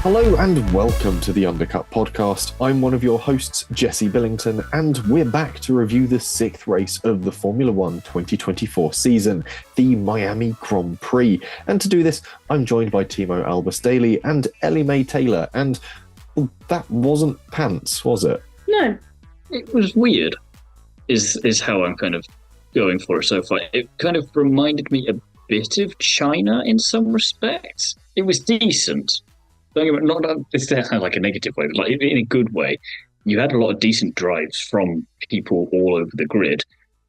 Hello and welcome to the Undercut Podcast. I'm one of your hosts, Jesse Billington, and we're back to review the sixth race of the Formula One 2024 season, the Miami Grand Prix. And to do this, I'm joined by Thiemo Albus-Daly and Ellie Mae Taylor. And that wasn't pants, was it? No. It was weird, is how I'm kind of going for it so far. It kind of reminded me a bit of China in some respects. It was decent. Not it's like a negative way, but like in a good way. You had a lot of decent drives from people all over the grid,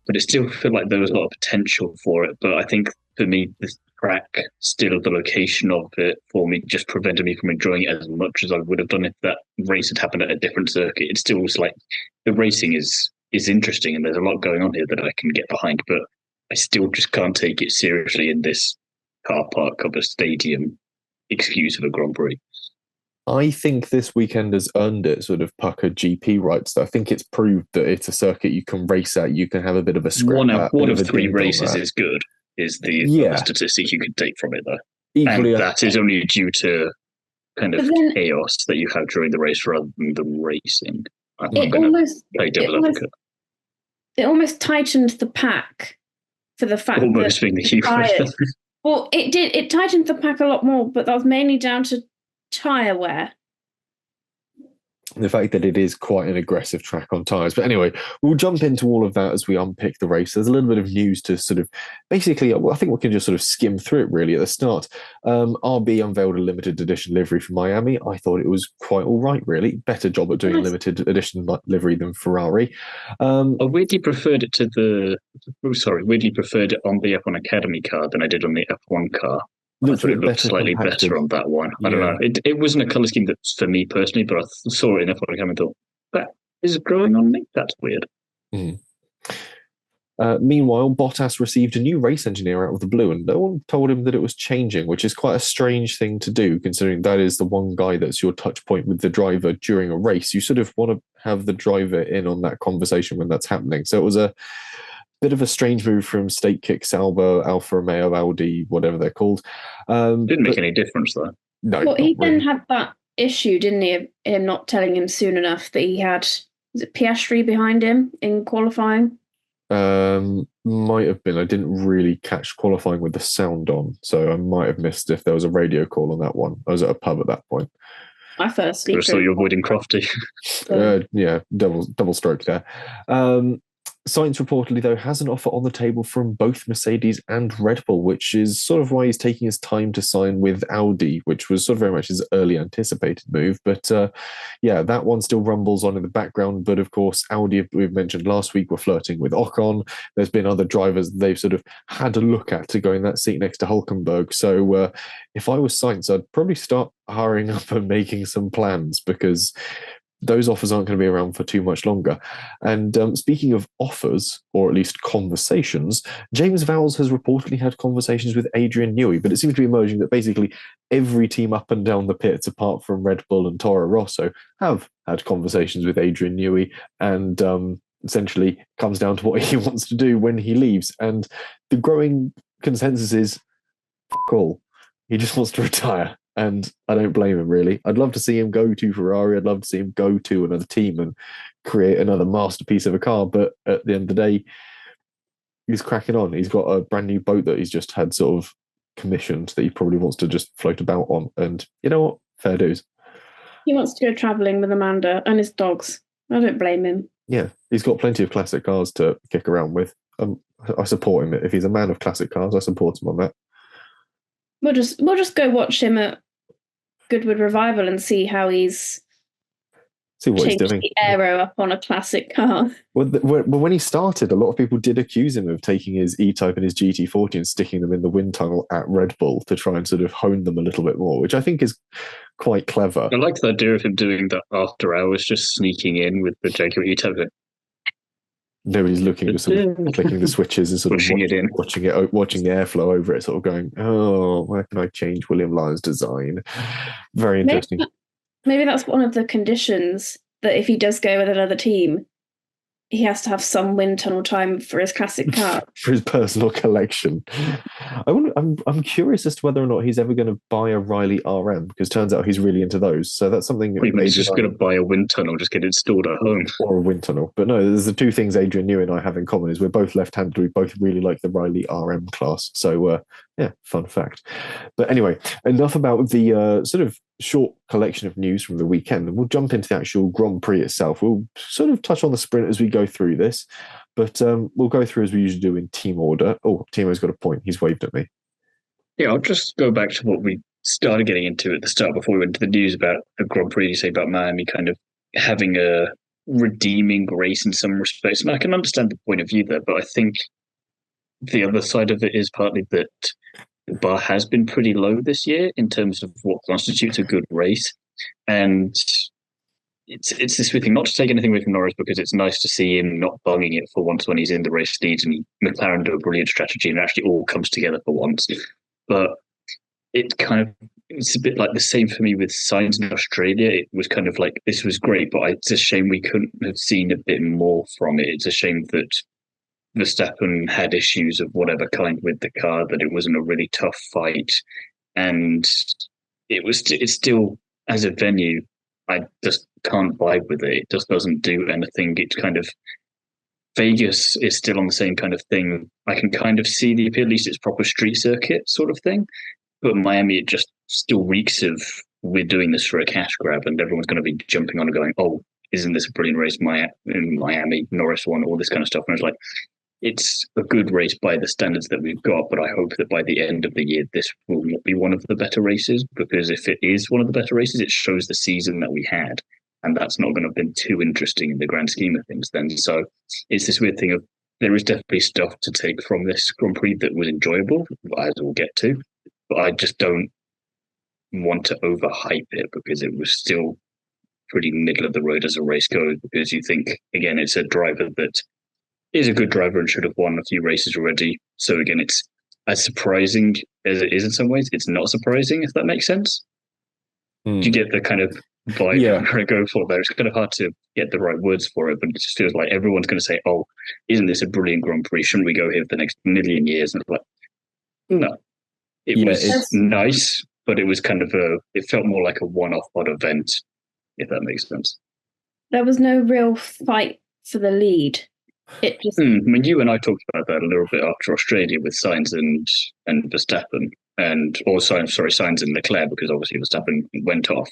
but it still felt like there was a lot of potential for it. But I think for me, the track, still the location of it, for me, just prevented me from enjoying it as much as I would have done if that race had happened at a different circuit. It still was like the racing is interesting and there's a lot going on here that I can get behind, but I still just can't take it seriously in this car park of a stadium excuse of a Grand Prix. I think this weekend has earned it sort of pucker GP rights. I think it's proved that it's a circuit you can race at, you can have a bit of a scrap. One of three races is good, is the statistic you can take from it, though. Equally, and that is only due to kind of chaos that you have during the race rather than the racing. I'm going to play devil advocate. It almost tightened the pack for the fact almost that being the key tires, well, it did. It tightened the pack a lot more, but that was mainly down to tyre wear. The fact that it is quite an aggressive track on tyres. But anyway, we'll jump into all of that as we unpick the race. There's a little bit of news to sort of basically, I think we can just sort of skim through it really at the start. RB unveiled a limited edition livery for Miami. I thought it was quite all right, really. Better job at doing limited edition livery than Ferrari. I weirdly preferred it weirdly preferred it on the F1 Academy car than I did on the F1 car. I thought it looked slightly better on that one. I don't know. It wasn't a colour scheme that's for me personally, but I saw it in F1 Academy and thought, that is growing on me? That's weird. Mm. Meanwhile, Bottas received a new race engineer out of the blue, and no one told him that it was changing, which is quite a strange thing to do, considering that is the one guy that's your touch point with the driver during a race. You sort of want to have the driver in on that conversation when that's happening. So it was a bit of a strange move from State Kick, Sauber, Alfa Romeo, Audi, whatever they're called. Didn't make any difference, though. No, well, he then had that issue, didn't he, of him not telling him soon enough that he had, was it Piastri behind him in qualifying? Might have been. I didn't really catch qualifying with the sound on, so I might have missed if there was a radio call on that one. I was at a pub at that point. I first I saw you avoiding Crofty. Yeah, double stroke there. Sainz reportedly, though, has an offer on the table from both Mercedes and Red Bull, which is sort of why he's taking his time to sign with Audi, which was sort of very much his early anticipated move. But that one still rumbles on in the background. But of course, Audi, we've mentioned last week, were flirting with Ocon. There's been other drivers they've sort of had a look at to go in that seat next to Hülkenberg. So if I was Sainz, I'd probably start hurrying up and making some plans, because those offers aren't going to be around for too much longer. And speaking of offers, or at least conversations, James Vowles has reportedly had conversations with Adrian Newey, but it seems to be emerging that basically every team up and down the pits, apart from Red Bull and Toro Rosso, have had conversations with Adrian Newey, and essentially comes down to what he wants to do when he leaves. And the growing consensus is, fuck all. He just wants to retire. And I don't blame him, really. I'd love to see him go to Ferrari. I'd love to see him go to another team and create another masterpiece of a car. But at the end of the day, he's cracking on. He's got a brand new boat that he's just had sort of commissioned that he probably wants to just float about on. And you know what? Fair dues. He wants to go travelling with Amanda and his dogs. I don't blame him. Yeah, he's got plenty of classic cars to kick around with. I support him. If he's a man of classic cars, I support him on that. We'll just go watch him at Goodwood Revival and see how he's what he's doing. The aero up on a classic car. Well, when he started, a lot of people did accuse him of taking his E-Type and his GT40 and sticking them in the wind tunnel at Red Bull to try and sort of hone them a little bit more, which I think is quite clever. I like the idea of him doing that after hours, just sneaking in with the Jaguar E-Type. Nobody's looking at sort of clicking the switches and sort of watching the airflow over it, sort of going, oh, where can I change William Lyon's design? Very interesting. Maybe that's one of the conditions, that if he does go with another team, he has to have some wind tunnel time for his classic car. For his personal collection. I'm curious as to whether or not he's ever going to buy a Riley RM, because turns out he's really into those. So that's something. He's just going to buy a wind tunnel, just get it installed at home. Or a wind tunnel. But no, there's the two things Adrian Newey and I have in common is we're both left-handed. We both really like the Riley RM class. So yeah, fun fact. But anyway, enough about the sort of short collection of news from the weekend. We'll jump into the actual Grand Prix itself. We'll sort of touch on the sprint as we go through this, but we'll go through as we usually do in team order. Oh, Thiemo's got a point. He's waved at me. Yeah, I'll just go back to what we started getting into at the start before we went to the news about the Grand Prix. You say about Miami kind of having a redeeming race in some respects. And I can understand the point of view there, but I think the other side of it is partly that the bar has been pretty low this year in terms of what constitutes a good race. And it's this weird thing, not to take anything away from Norris, because it's nice to see him not bunging it for once when he's in the race leads, and McLaren do a brilliant strategy and it actually all comes together for once. But it's a bit like the same for me with Sainz in Australia. It was kind of like, this was great, but it's a shame we couldn't have seen a bit more from it. It's a shame that Verstappen had issues of whatever kind with the car, that it wasn't a really tough fight. And it's still, as a venue, I just can't vibe with it. It just doesn't do anything. It's kind of, Vegas is still on the same kind of thing. I can kind of see the appeal, at least it's proper street circuit sort of thing. But Miami, it just still reeks of, we're doing this for a cash grab, and everyone's going to be jumping on and going, oh, isn't this a brilliant race in Miami, Norris won, all this kind of stuff. And it's like, it's a good race by the standards that we've got, but I hope that by the end of the year, this will not be one of the better races, because if it is one of the better races, it shows the season that we had. And that's not going to have been too interesting in the grand scheme of things then. So it's this weird thing of, there is definitely stuff to take from this Grand Prix that was enjoyable, as we'll get to, but I just don't want to overhype it, because it was still pretty middle of the road as a race goes, because you think, again, it's a driver that is a good driver and should have won a few races already. So again, it's as surprising as it is in some ways. It's not surprising, if that makes sense. Do you get the kind of vibe I'm trying to go for there? It's kind of hard to get the right words for it, but it just feels like everyone's going to say, oh, isn't this a brilliant Grand Prix? Shouldn't we go here for the next million years? And it's like, no. It was nice, but it was kind of it felt more like a one-off odd event, if that makes sense. There was no real fight for the lead. It just... I mean, you and I talked about that a little bit after Australia with Sainz and Verstappen, Sainz and Leclerc, because obviously Verstappen went off.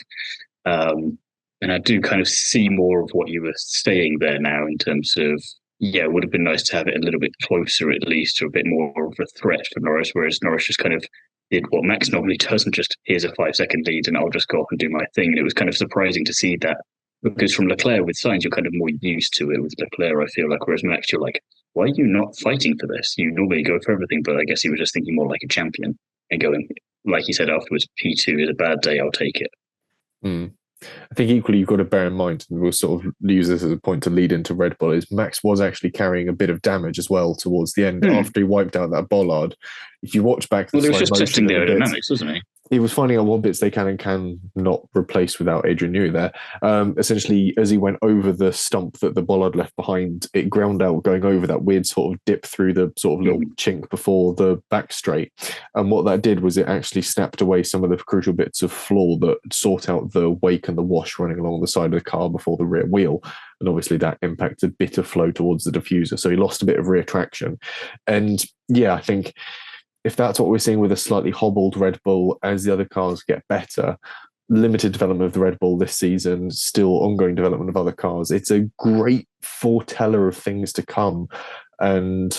And I do kind of see more of what you were saying there now in terms of, it would have been nice to have it a little bit closer, at least, to a bit more of a threat for Norris, whereas Norris just kind of did what Max normally does and just, here's a 5-second lead and I'll just go off and do my thing. And it was kind of surprising to see that, because from Leclerc with Sainz, you're kind of more used to it. With Leclerc, I feel like, whereas Max, you're like, why are you not fighting for this? You normally go for everything, but I guess he was just thinking more like a champion and going, like he said afterwards, P2 is a bad day, I'll take it. I think equally you've got to bear in mind, and we'll sort of use this as a point to lead into Red Bull, is Max was actually carrying a bit of damage as well towards the end after he wiped out that bollard. If you watch back, he was just testing the aerodynamics, wasn't he? He was finding out what bits they can and can not replace without Adrian Newey there. Essentially, as he went over the stump that the bollard left behind, it ground out going over that weird sort of dip through the sort of little chink before the back straight. And what that did was it actually snapped away some of the crucial bits of floor that sort out the wake and the wash running along the side of the car before the rear wheel. And obviously that impacted a bit of flow towards the diffuser. So he lost a bit of rear traction. And I think if that's what we're seeing with a slightly hobbled Red Bull as the other cars get better, limited development of the Red Bull this season, still ongoing development of other cars, it's a great foreteller of things to come. And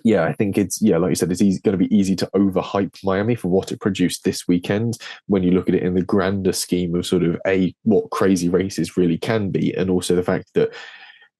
I think it's, like you said, it's going to be easy to overhype Miami for what it produced this weekend when you look at it in the grander scheme of sort of what crazy races really can be, and also the fact that,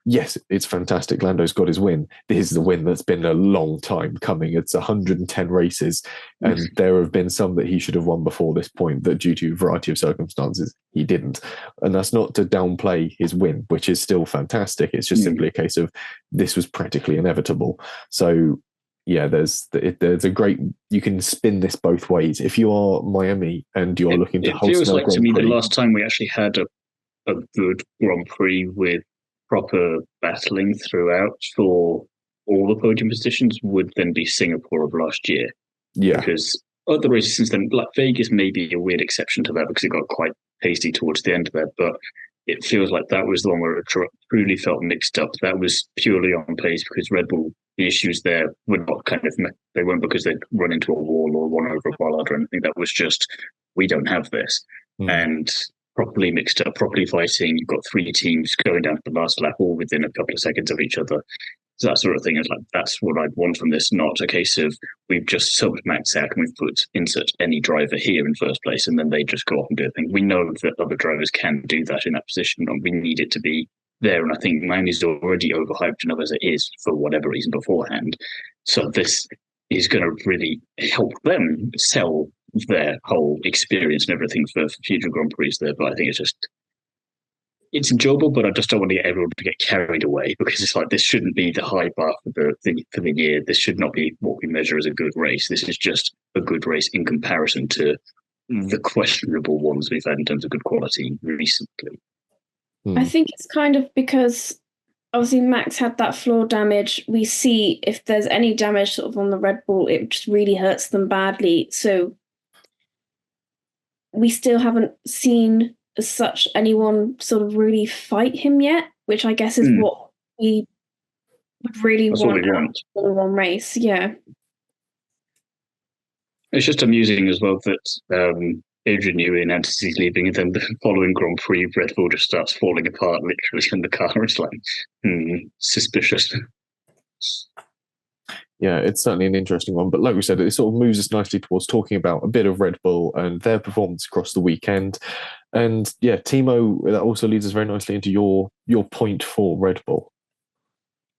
yes, it's fantastic. Lando's got his win. This is a win that's been a long time coming. It's 110 races, and there have been some that he should have won before this point that, due to a variety of circumstances, he didn't. And that's not to downplay his win, which is still fantastic. It's just simply a case of this was practically inevitable. So, there's a great, you can spin this both ways. If you are Miami and you're looking to host, it feels like to me the last time we actually had a good Grand Prix with proper battling throughout for all the podium positions would then be Singapore of last year. Yeah. Because other races since then, like Vegas may be a weird exception to that because it got quite hasty towards the end there, but it feels like that was the one where it truly felt mixed up. That was purely on pace because Red Bull, the issues there were not they weren't because they'd run into a wall or one over a bollard or anything. That was just, we don't have this. And properly mixed up, properly fighting. You've got 3 teams going down to the last lap all within a couple of seconds of each other. So that sort of thing is like, that's what I'd want from this, not a case of we've just subbed Max out and we've put insert any driver here in first place and then they just go off and do a thing. We know that other drivers can do that in that position and we need it to be there. And I think Miami's already overhyped enough as it is for whatever reason beforehand. So this is going to really help them sell their whole experience and everything for future Grand Prix there. But I think it's enjoyable, but I just don't want to get everyone to get carried away because it's like, this shouldn't be the high bar for the year. This should not be what we measure as a good race. This is just a good race in comparison to the questionable ones we've had in terms of good quality recently. I think it's kind of because obviously Max had that floor damage. We see if there's any damage sort of on the Red Bull, it just really hurts them badly. So we still haven't seen as such anyone sort of really fight him yet, which I guess is what we would really want in one race. Yeah. It's just amusing as well that Adrian Newey announces he's leaving, and then the following Grand Prix, Red Bull just starts falling apart literally in the car. It's like, suspicious. Yeah, it's certainly an interesting one. But like we said, it sort of moves us nicely towards talking about a bit of Red Bull and their performance across the weekend. And yeah, Thiemo, that also leads us very nicely into your point for Red Bull.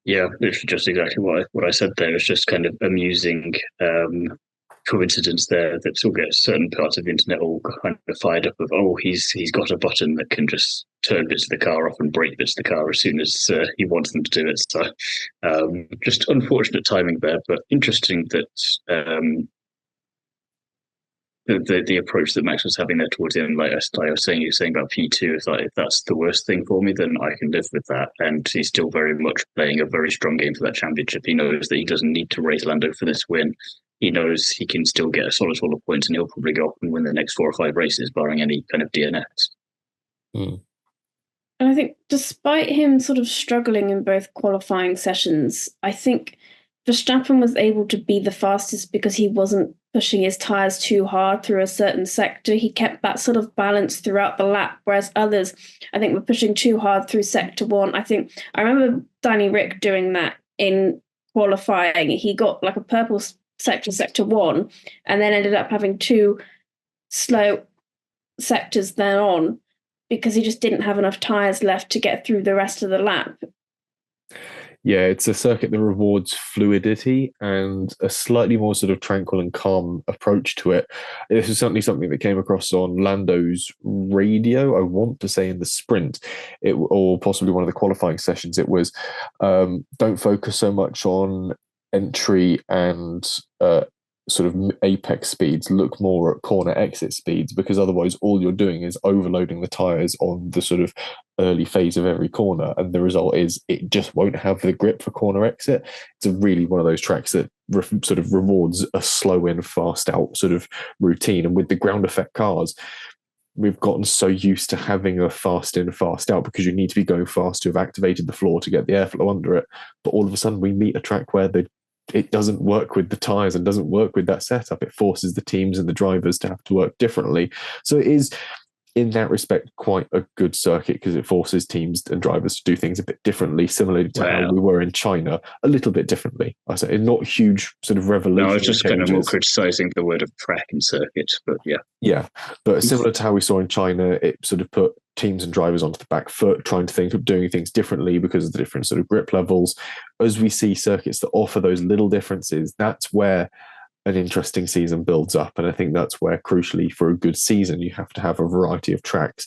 Yeah, it's just exactly what I said there. It's just kind of amusing coincidence there that still gets certain parts of the internet all kind of fired up of, oh, he's got a button that can just turn bits of the car off and break bits of the car as soon as he wants them to do it. So just unfortunate timing there, but interesting that the approach that Max was having there towards the end, like I was saying, about P2, if that's the worst thing for me, then I can live with that. And he's still very much playing a very strong game for that championship. He knows that he doesn't need to race Lando for this win. He knows he can still get a solid haul of points and he'll probably go up and win the next 4 or 5 races, barring any kind of DNFs. And I think despite him sort of struggling in both qualifying sessions, I think Verstappen was able to be the fastest because he wasn't pushing his tyres too hard through a certain sector. He kept that sort of balance throughout the lap, whereas others, I think, were pushing too hard through sector 1. I remember Danny Rick doing that in qualifying. He got like a purple sector 1, and then ended up having 2 slow sectors then on because he just didn't have enough tyres left to get through the rest of the lap. Yeah, it's a circuit that rewards fluidity and a slightly more sort of tranquil and calm approach to it. This is certainly something that came across on Lando's radio, I want to say in the sprint, or possibly one of the qualifying sessions. It was don't focus so much on entry and sort of apex speeds, look more at corner exit speeds, because otherwise all you're doing is overloading the tyres on the sort of early phase of every corner, and the result is it just won't have the grip for corner exit. It's really one of those tracks that sort of rewards a slow in, fast out sort of routine. And with the ground effect cars, we've gotten so used to having a fast in, fast out because you need to be going fast to have activated the floor to get the airflow under it. But all of a sudden we meet a track where it doesn't work with the tyres and doesn't work with that setup. It forces the teams and the drivers to have to work differently. So it is, in that respect, quite a good circuit because it forces teams and drivers to do things a bit differently, similarly to how we were in China, a little bit differently. I say not huge sort of revolution. No, it's just kind of more criticising the word of track and circuit, but yeah. Yeah, but similar to how we saw in China, it sort of put teams and drivers onto the back foot, trying to think of doing things differently because of the different sort of grip levels. As we see circuits that offer those little differences, that's where an interesting season builds up. And I think that's where, crucially, for a good season, you have to have a variety of tracks.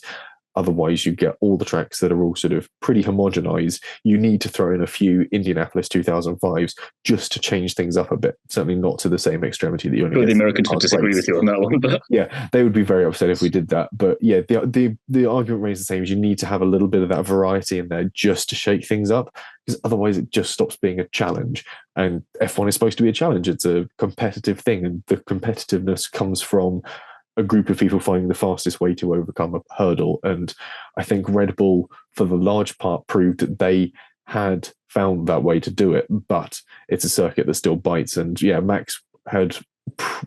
Otherwise, you get all the tracks that are all sort of pretty homogenized. You need to throw in a few Indianapolis 2005s just to change things up a bit. Certainly not to the same extremity that you only Sure, get. the Americans would disagree with you on that one, but yeah, they would be very upset if we did that. But yeah, the argument remains the same: is you need to have a little bit of that variety in there just to shake things up, because otherwise it just stops being a challenge. And F1 is supposed to be a challenge; it's a competitive thing, and the competitiveness comes from a group of people finding the fastest way to overcome a hurdle. And I think Red Bull, for the large part, proved that they had found that way to do it, but it's a circuit that still bites. And yeah, Max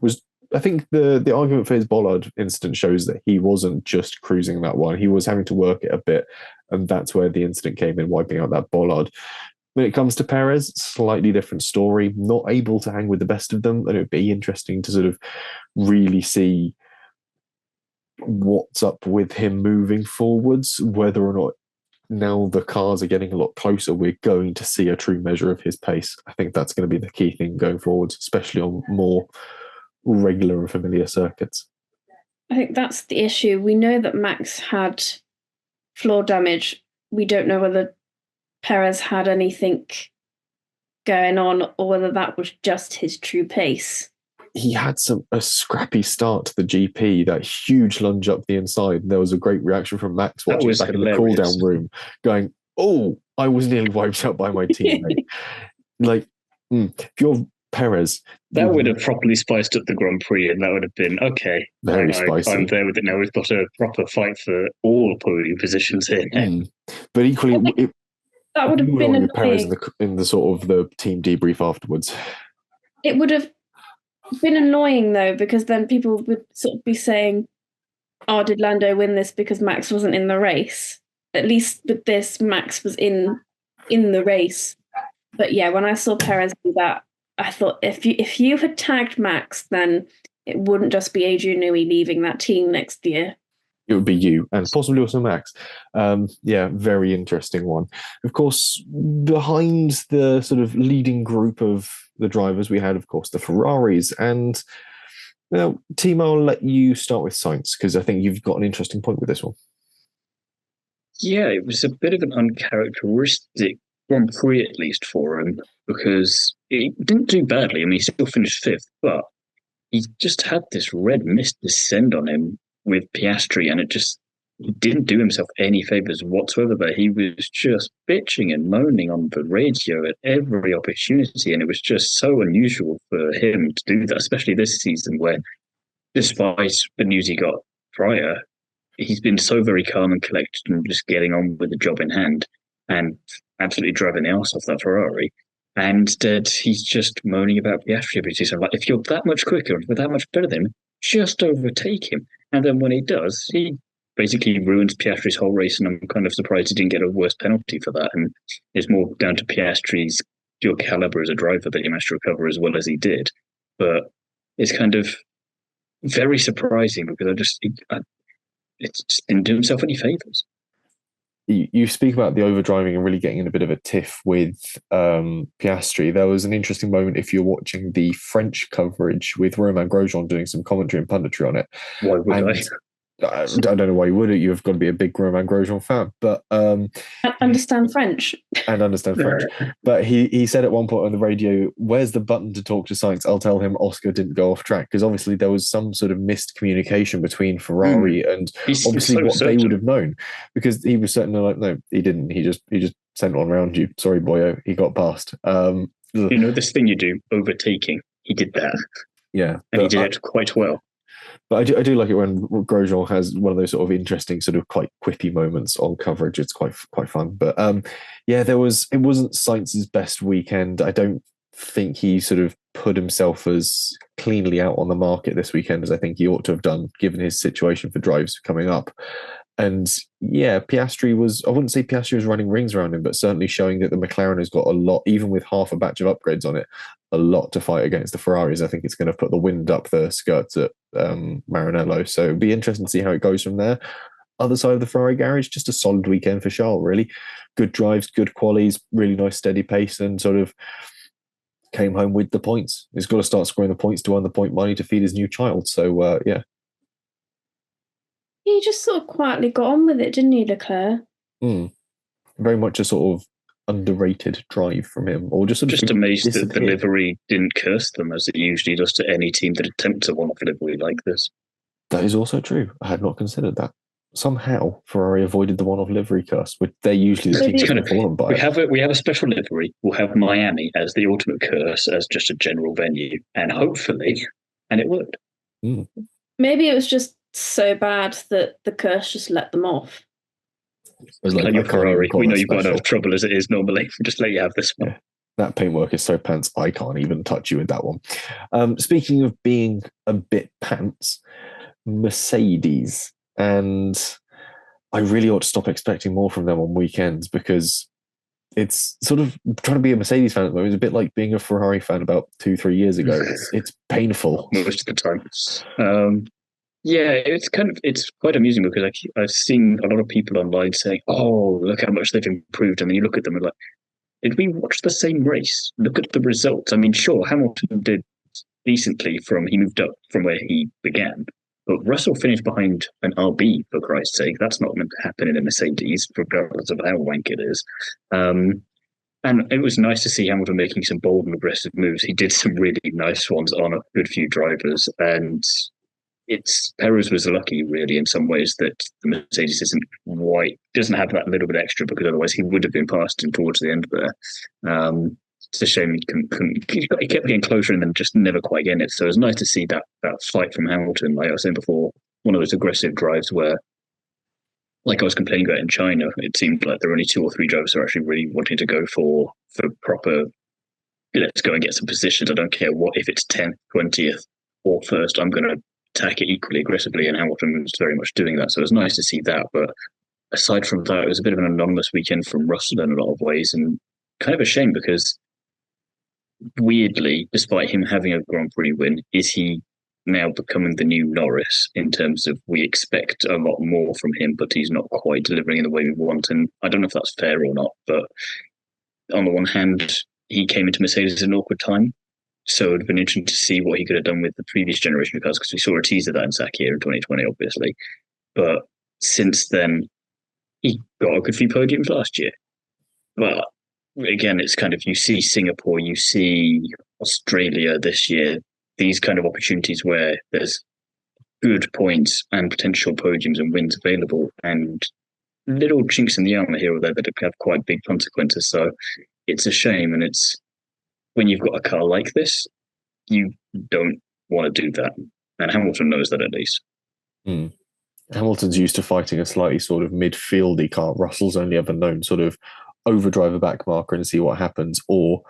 was, I think the argument for his Bollard incident shows that he wasn't just cruising that one. He was having to work it a bit, and that's where the incident came in, wiping out that Bollard. When it comes to Perez, slightly different story. Not able to hang with the best of them, and it would be interesting to sort of really see what's up with him moving forwards, whether or not now the cars are getting a lot closer, we're going to see a true measure of his pace. I think that's going to be the key thing going forwards, especially on more regular and familiar circuits. I think that's the issue. We know that Max had floor damage. We don't know whether Perez had anything going on or whether that was just his true pace. He had a scrappy start to the GP, that huge lunge up the inside. And there was a great reaction from Max watching back in the cool down room, going, "Oh, I was nearly wiped out by my teammate." If you're Perez, that would have properly spiced up the Grand Prix, and that would have been okay. Very spicy. I'm there with it now. We've got a proper fight for all podium positions here. But equally, that would have been Perez in the sort of the team debrief afterwards. It would have been annoying though, because then people would sort of be saying, "Oh, did Lando win this because Max wasn't in the race?" At least with this, Max was in the race. But yeah, when I saw Perez do that, I thought if you had tagged Max, then it wouldn't just be Adrian Newey leaving that team next year. It would be you, and possibly also Max. Yeah, very interesting one. Of course, behind the sort of leading group of the drivers, we had, of course, the Ferraris. And Thiemo, I'll let you start with Sainz, because I think you've got an interesting point with this one. Yeah, it was a bit of an uncharacteristic Grand Prix, at least for him, because he didn't do badly. I mean, he still finished fifth, but he just had this red mist descend on him with Piastri, and he didn't do himself any favors whatsoever. But he was just bitching and moaning on the radio at every opportunity, and it was just so unusual for him to do that, especially this season, where, despite the news he got prior, he's been so very calm and collected and just getting on with the job in hand and absolutely driving the arse off that Ferrari. And instead, he's just moaning about Piastri ability. So, like, if you're that much quicker, if you're that much better than him, just overtake him. And then when he does, he basically ruins Piastri's whole race. And I'm kind of surprised he didn't get a worse penalty for that. And it's more down to Piastri's pure caliber as a driver that he managed to recover as well as he did. But it's kind of very surprising because it just didn't do himself any favors. You speak about the overdriving and really getting in a bit of a tiff with Piastri. There was an interesting moment if you're watching the French coverage with Romain Grosjean doing some commentary and punditry on it. Why would I don't know why you would. You've got to be a big Romain Grosjean fan, but understand French. And understand French. But he said at one point on the radio, "Where's the button to talk to Sainz? I'll tell him Oscar didn't go off track," because obviously there was some sort of missed communication between Ferrari and obviously what they would have known, because he was certainly like, "No, he didn't. He just sent one around you. Sorry, boyo, he got past." This thing you do, overtaking. He did that. Yeah, and he did it quite well. But I do like it when Grosjean has one of those sort of interesting, sort of quite quippy moments on coverage. It's quite fun. But yeah, it wasn't Sainz's best weekend. I don't think he sort of put himself as cleanly out on the market this weekend as I think he ought to have done, given his situation for drives coming up. And yeah, Piastri I wouldn't say Piastri was running rings around him, but certainly showing that the McLaren has got a lot, even with half a batch of upgrades on it, a lot to fight against the Ferraris. I think it's going to put the wind up the skirts at Maranello. So it'd be interesting to see how it goes from there. Other side of the Ferrari garage, just a solid weekend for Charles, really. Good drives, good qualies, really nice steady pace, and sort of came home with the points. He's got to start scoring the points to earn the point money to feed his new child. So, yeah. He just sort of quietly got on with it, didn't he, Leclerc? Very much a sort of underrated drive from him, or just sort of amazed that the livery didn't curse them as it usually does to any team that attempts a one-off livery like this. That is also true. I had not considered that. Somehow Ferrari avoided the one-off livery curse, which they're usually the teams that fall on by. We have a special livery. We'll have Miami as the ultimate curse, as just a general venue, and hopefully, and it worked. Maybe it was just so bad that the curse just let them off. Like your Ferrari, we know you've got enough trouble as it is normally. Just let you have this one. Yeah. That paintwork is so pants, I can't even touch you with that one. Speaking of being a bit pants, Mercedes. And I really ought to stop expecting more from them on weekends, because it's sort of trying to be a Mercedes fan at the moment. It's a bit like being a Ferrari fan about 2-3 years ago. It's painful most of the time. It's quite amusing because I've seen a lot of people online saying, "Oh, look how much they've improved," and then you look at them and like, did we watch the same race? Look at the results. I mean, sure, Hamilton did decently he moved up from where he began. But Russell finished behind an RB, for Christ's sake. That's not meant to happen in a Mercedes, regardless of how wank it is. And it was nice to see Hamilton making some bold and aggressive moves. He did some really nice ones on a good few drivers. And Perez was lucky, really, in some ways, that the Mercedes doesn't have that little bit extra, because otherwise he would have been passed in towards the end there. It's a shame he kept getting closer and then just never quite getting it. So it was nice to see that fight from Hamilton. Like I was saying before, one of those aggressive drives where, like I was complaining about in China, it seemed like there were only 2 or 3 drivers who were actually really wanting to go for proper, let's go and get some positions. I don't care if it's 10th, 20th, or 1st, I'm going to attack it equally aggressively. And Hamilton was very much doing that. So it was nice to see that. But aside from that, it was a bit of an anonymous weekend from Russell in a lot of ways, and kind of a shame because, weirdly, despite him having a Grand Prix win, is he now becoming the new Norris in terms of we expect a lot more from him, but he's not quite delivering in the way we want? And I don't know if that's fair or not, but on the one hand, he came into Mercedes at an awkward time. So it would have been interesting to see what he could have done with the previous generation of cars, because we saw a teaser of that in Sakir in 2020, obviously. But since then, he got a good few podiums last year. But again, it's kind of, you see Singapore, you see Australia this year, these kind of opportunities where there's good points and potential podiums and wins available, and little chinks in the armor here or there that have quite big consequences. So it's a shame, and it's when you've got a car like this, you don't want to do that. And Hamilton knows that, at least. Hamilton's used to fighting a slightly sort of midfieldy car. Russell's only ever known sort of overdrive a back marker and see what happens, or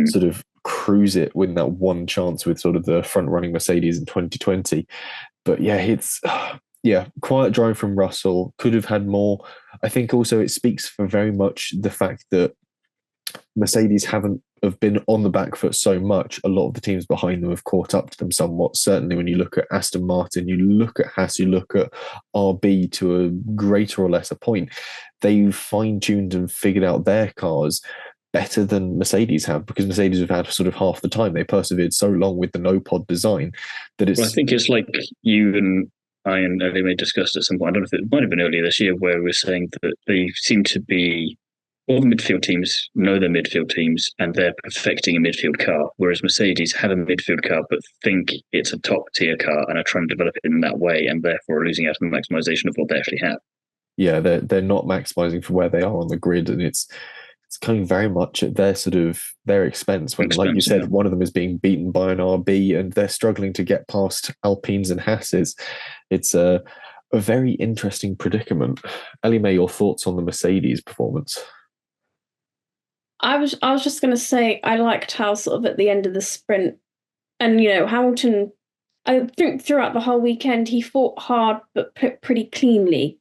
sort of cruise it, win that one chance with sort of the front running Mercedes in 2020. But yeah, it's quiet drive from Russell. Could have had more. I think also it speaks for very much the fact that Mercedes have been on the back foot so much. A lot of the teams behind them have caught up to them somewhat. Certainly when you look at Aston Martin, you look at Haas, you look at RB to a greater or lesser point, they've fine-tuned and figured out their cars better than Mercedes have, because Mercedes have had sort of half the time. They persevered so long with the no-pod design that it's... Well, I think it's like you and I and Ellie may discussed at some point, I don't know if it might have been earlier this year, where we were saying that they seem to be, all the midfield teams know their midfield teams and they're perfecting a midfield car, whereas Mercedes have a midfield car but think it's a top tier car and are trying to develop it in that way, and therefore are losing out on the maximization of what they actually have. Yeah, they're not maximizing for where they are on the grid, and it's coming very much at their expense. When, like you said, one of them is being beaten by an RB and they're struggling to get past Alpines and Haas's. It's a very interesting predicament. Ellie May, your thoughts on the Mercedes performance? I was just going to say, I liked how sort of at the end of the sprint, and Hamilton, I think throughout the whole weekend he fought hard but pretty cleanly,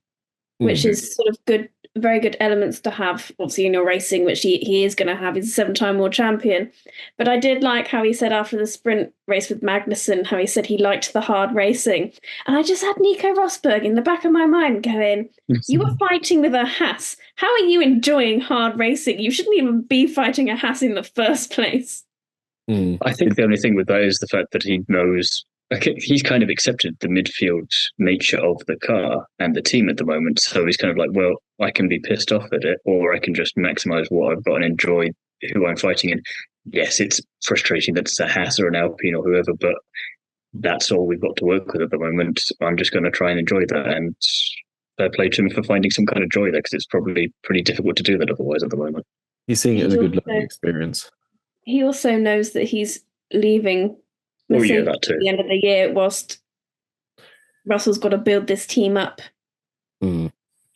which is sort of good, very good elements to have, obviously, in your racing, which he is going to have. He's a 7-time world champion. But I did like how he said after the sprint race with Magnussen, how he said he liked the hard racing. And I just had Nico Rosberg in the back of my mind going, you were fighting with a Haas. How are you enjoying hard racing? You shouldn't even be fighting a Haas in the first place. I think the only thing with that is the fact that he knows he's kind of accepted the midfield nature of the car and the team at the moment. So he's kind of like, well, I can be pissed off at it, or I can just maximize what I've got and enjoy who I'm fighting in. Yes, it's frustrating that it's a Haas or an Alpine or whoever, but that's all we've got to work with at the moment. I'm just going to try and enjoy that, and fair play to him for finding some kind of joy there, because it's probably pretty difficult to do that otherwise at the moment. He's seeing it as a good learning experience. He also knows that he's leaving that too. At the end of the year, whilst Russell's got to build this team up. It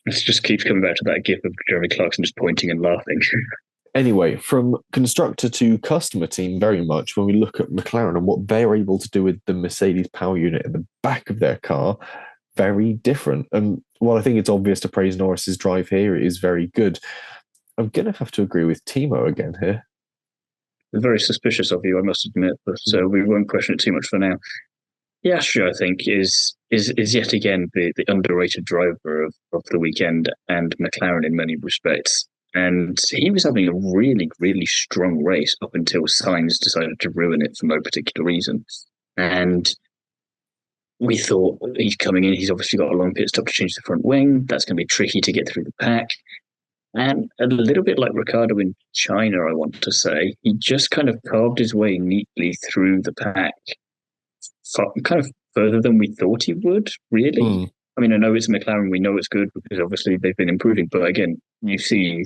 just keeps coming back to that gif of Jeremy Clarkson just pointing and laughing. Anyway, from constructor to customer team, very much when we look at McLaren and what they're able to do with the Mercedes power unit in the back of their car, very different. And while I think it's obvious to praise Norris's drive here, it is very good. I'm going to have to agree with Thiemo again here. Very suspicious of you, I must admit, but we won't question it too much for now. Piastri, I think, is yet again the underrated driver of the weekend, and McLaren in many respects. And he was having a really, really strong race up until Sainz decided to ruin it for no particular reason. And we thought, he's coming in, he's obviously got a long pit stop to change the front wing. That's going to be tricky to get through the pack. And a little bit like Ricciardo in China, I want to say, he just kind of carved his way neatly through the pack, kind of further than we thought he would, really. I mean, I know it's McLaren, we know it's good because obviously they've been improving, but again, you see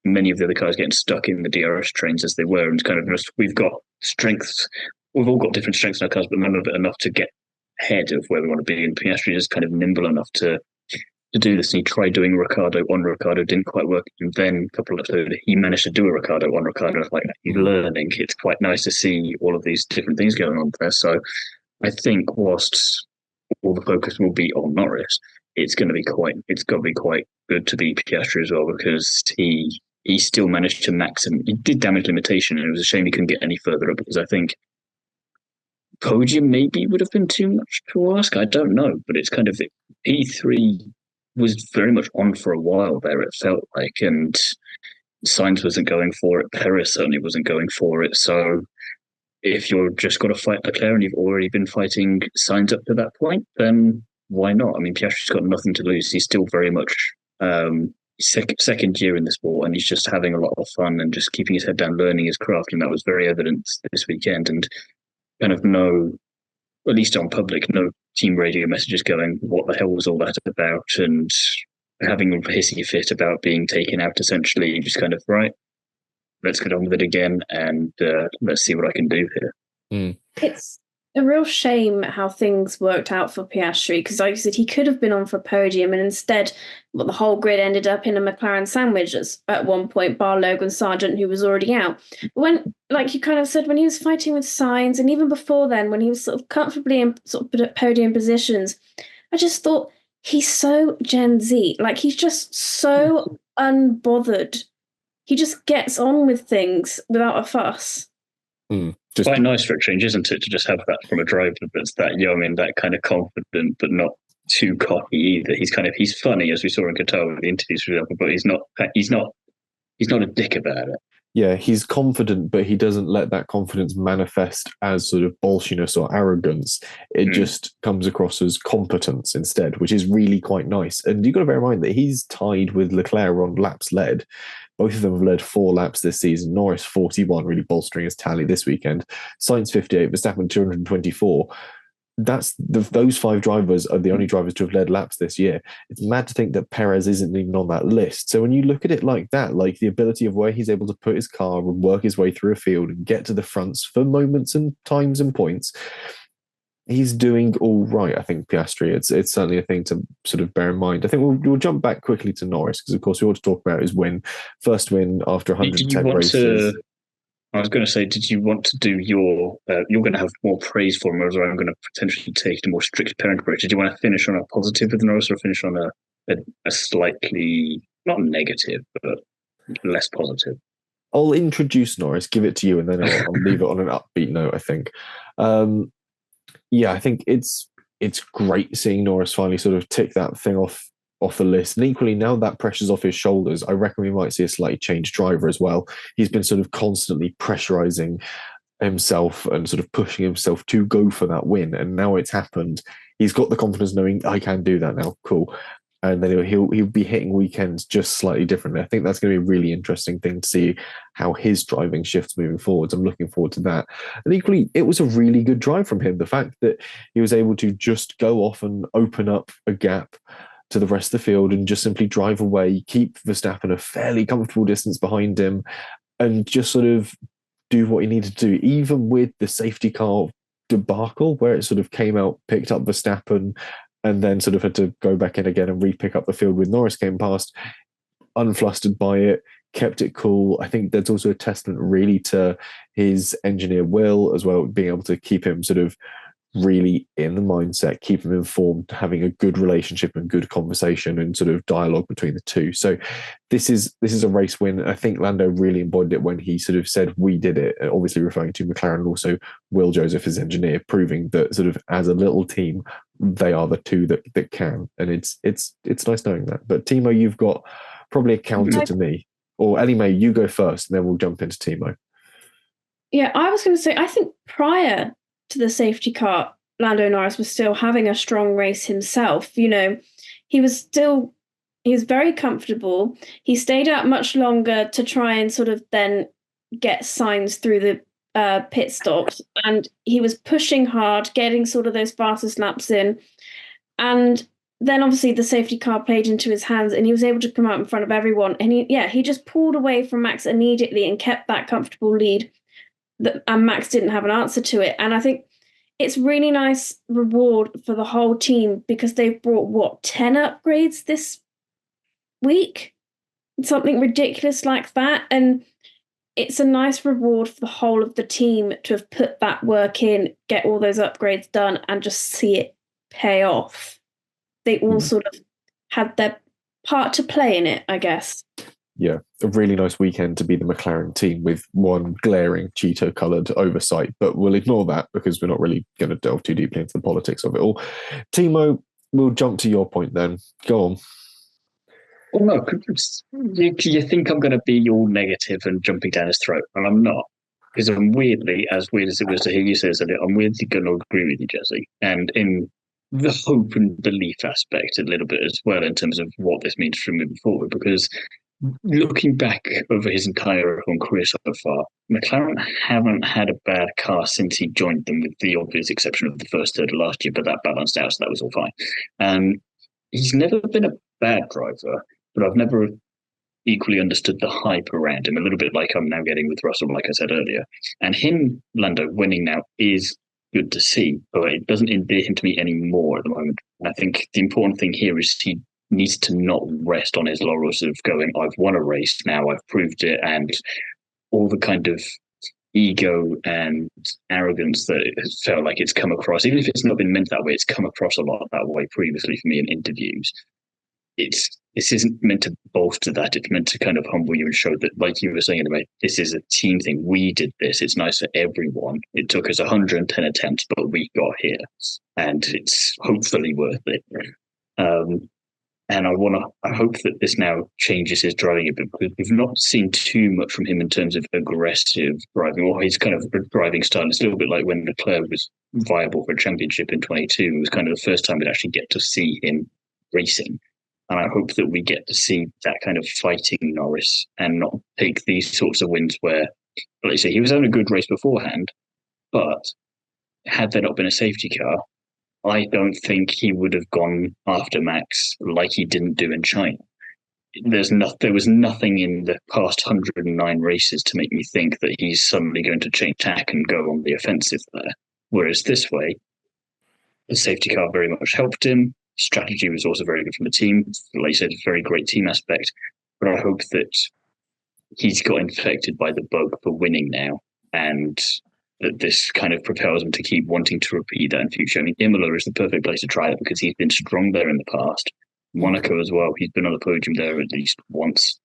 many of the other cars getting stuck in the DRS trains as they were, and it's kind of just, we've got strengths, we've all got different strengths in our cars, but none of it enough to get ahead of where we want to be, and Piastri is kind of nimble enough to do this, and he tried doing Ricciardo on Ricciardo, didn't quite work, and then a couple of later he managed to do a Ricciardo on Ricciardo. Like, he's learning. It's quite nice to see all of these different things going on there. So I think whilst all the focus will be on Norris, it's got to be quite good to be Piastri as well, because he still managed to he did damage limitation, and it was a shame he couldn't get any further up, because I think podium maybe would have been too much to ask. I don't know, but it's kind of P3 was very much on for a while there, it felt like, and Sainz wasn't going for it. Perez certainly wasn't going for it. So if you're just got to fight Leclerc and you've already been fighting Sainz up to that point, then why not? I mean, Piastri's got nothing to lose. He's still very much second year in the sport, and he's just having a lot of fun and just keeping his head down, learning his craft, and that was very evident this weekend. And kind of at least on public, no team radio messages going, what the hell was all that about? And having a hissy fit about being taken out, essentially, just kind of, right, let's get on with it again, and let's see what I can do here. It's a real shame how things worked out for Piastri, because like you said, he could have been on for a podium, and instead the whole grid ended up in a McLaren sandwich at one point, bar Logan Sargent, who was already out. When, like you kind of said, when he was fighting with Sainz, and even before then, when he was sort of comfortably in sort of podium positions, I just thought, he's so Gen Z. Like, he's just so unbothered. He just gets on with things without a fuss. Just quite nice for a change, isn't it, to just have that from a driver that's that young and that kind of confident, but not too cocky either. He's funny, as we saw in Qatar with the interviews, for example, but he's not a dick about it. Yeah, he's confident, but he doesn't let that confidence manifest as sort of bolshiness or arrogance. It just comes across as competence instead, which is really quite nice. And you've got to bear in mind that he's tied with Leclerc on laps led. Both of them have led 4 laps this season. Norris 41, really bolstering his tally this weekend. Sainz 58, Verstappen 224. Those 5 drivers are the only drivers to have led laps this year. It's mad to think that Perez isn't even on that list. So when you look at it like that, like the ability of where he's able to put his car and work his way through a field and get to the fronts for moments and times and points, he's doing all right, I think, Piastri. It's certainly a thing to sort of bear in mind. I think we'll jump back quickly to Norris, because, of course, we ought to talk about his first win after 110 races. I was going to say, did you want to do you're going to have more praise for him, or I'm going to potentially take a more strict parent approach? Did you want to finish on a positive with Norris, or finish on a slightly, not negative, but less positive? I'll introduce Norris, give it to you, and then I'll leave it on an upbeat note, I think. Yeah, I think it's great seeing Norris finally sort of tick that thing off the list. And equally, now that pressure's off his shoulders, I reckon we might see a slightly changed driver as well. He's been sort of constantly pressurizing himself and sort of pushing himself to go for that win. And now it's happened. He's got the confidence knowing I can do that now. Cool. And then he'll be hitting weekends just slightly differently. I think that's going to be a really interesting thing to see how his driving shifts moving forwards. I'm looking forward to that. And equally, it was a really good drive from him. The fact that he was able to just go off and open up a gap to the rest of the field and just simply drive away, keep Verstappen a fairly comfortable distance behind him, and just sort of do what he needed to do, even with the safety car debacle where it sort of came out, picked up Verstappen, and then sort of had to go back in again and re-pick up the field when Norris came past, unflustered by it, kept it cool. I think that's also a testament really to his engineer Will as well, being able to keep him sort of really in the mindset, keep him informed, having a good relationship and good conversation and sort of dialogue between the two. So this is a race win. I think Lando really embodied it when he sort of said, we did it, obviously referring to McLaren and also Will Joseph, his engineer, proving that sort of as a little team, they are the two that can. And it's nice knowing that. But Thiemo, you've got probably a counter to me. Or Ellie Mae, you go first and then we'll jump into Thiemo. Yeah, I was going to say, I think prior to the safety car, Lando Norris was still having a strong race himself. You know, he was very comfortable. He stayed out much longer to try and sort of then get signs through the pit stops. And he was pushing hard, getting sort of those fastest laps in. And then obviously the safety car played into his hands and he was able to come out in front of everyone. And he just pulled away from Max immediately and kept that comfortable lead. And Max didn't have an answer to it. And I think it's really nice reward for the whole team because they've brought, 10 upgrades this week? Something ridiculous like that. And it's a nice reward for the whole of the team to have put that work in, get all those upgrades done, and just see it pay off. They all sort of had their part to play in it, I guess. Yeah, a really nice weekend to be the McLaren team with one glaring Cheeto-coloured oversight, but we'll ignore that because we're not really going to delve too deeply into the politics of it all. Thiemo, we'll jump to your point then. Go on. Well, no, you think I'm going to be all negative and jumping down his throat, and I'm not. Because I'm weirdly, as weird as it was to hear you say this, I'm weirdly going to agree with you, Jesse. And in the hope and belief aspect a little bit as well in terms of what this means for moving forward, because looking back over his entire career so far, McLaren haven't had a bad car since he joined them, with the obvious exception of the first third of last year, but that balanced out, so that was all fine. And he's never been a bad driver, but I've never equally understood the hype around him, a little bit like I'm now getting with Russell, like I said earlier. And him, Lando, winning now is good to see, but it doesn't endear him to me anymore at the moment. And I think the important thing here is he needs to not rest on his laurels of going, I've won a race now, I've proved it, and all the kind of ego and arrogance that it felt like it's come across, even if it's not been meant that way, it's come across a lot that way previously for me in interviews. This isn't meant to bolster that. It's meant to kind of humble you and show that, like you were saying, anyway, this is a team thing. We did this. It's nice for everyone. It took us 110 attempts, but we got here, and it's hopefully worth it. And I hope that this now changes his driving a bit, because we've not seen too much from him in terms of aggressive driving, or his kind of driving style. It's a little bit like when Leclerc was viable for a championship in 22. It was kind of the first time we'd actually get to see him racing. And I hope that we get to see that kind of fighting Norris and not take these sorts of wins where, let's say, he was having a good race beforehand, but had there not been a safety car, I don't think he would have gone after Max like he didn't do in China. There was nothing in the past 109 races to make me think that he's suddenly going to change tack and go on the offensive there. Whereas this way, the safety car very much helped him. Strategy was also very good from the team. Like you said, a very great team aspect. But I hope that he's got infected by the bug for winning now, and that this kind of propels him to keep wanting to repeat that in future. I mean, Imola is the perfect place to try it because he's been strong there in the past. Monaco as well. He's been on the podium there at least once.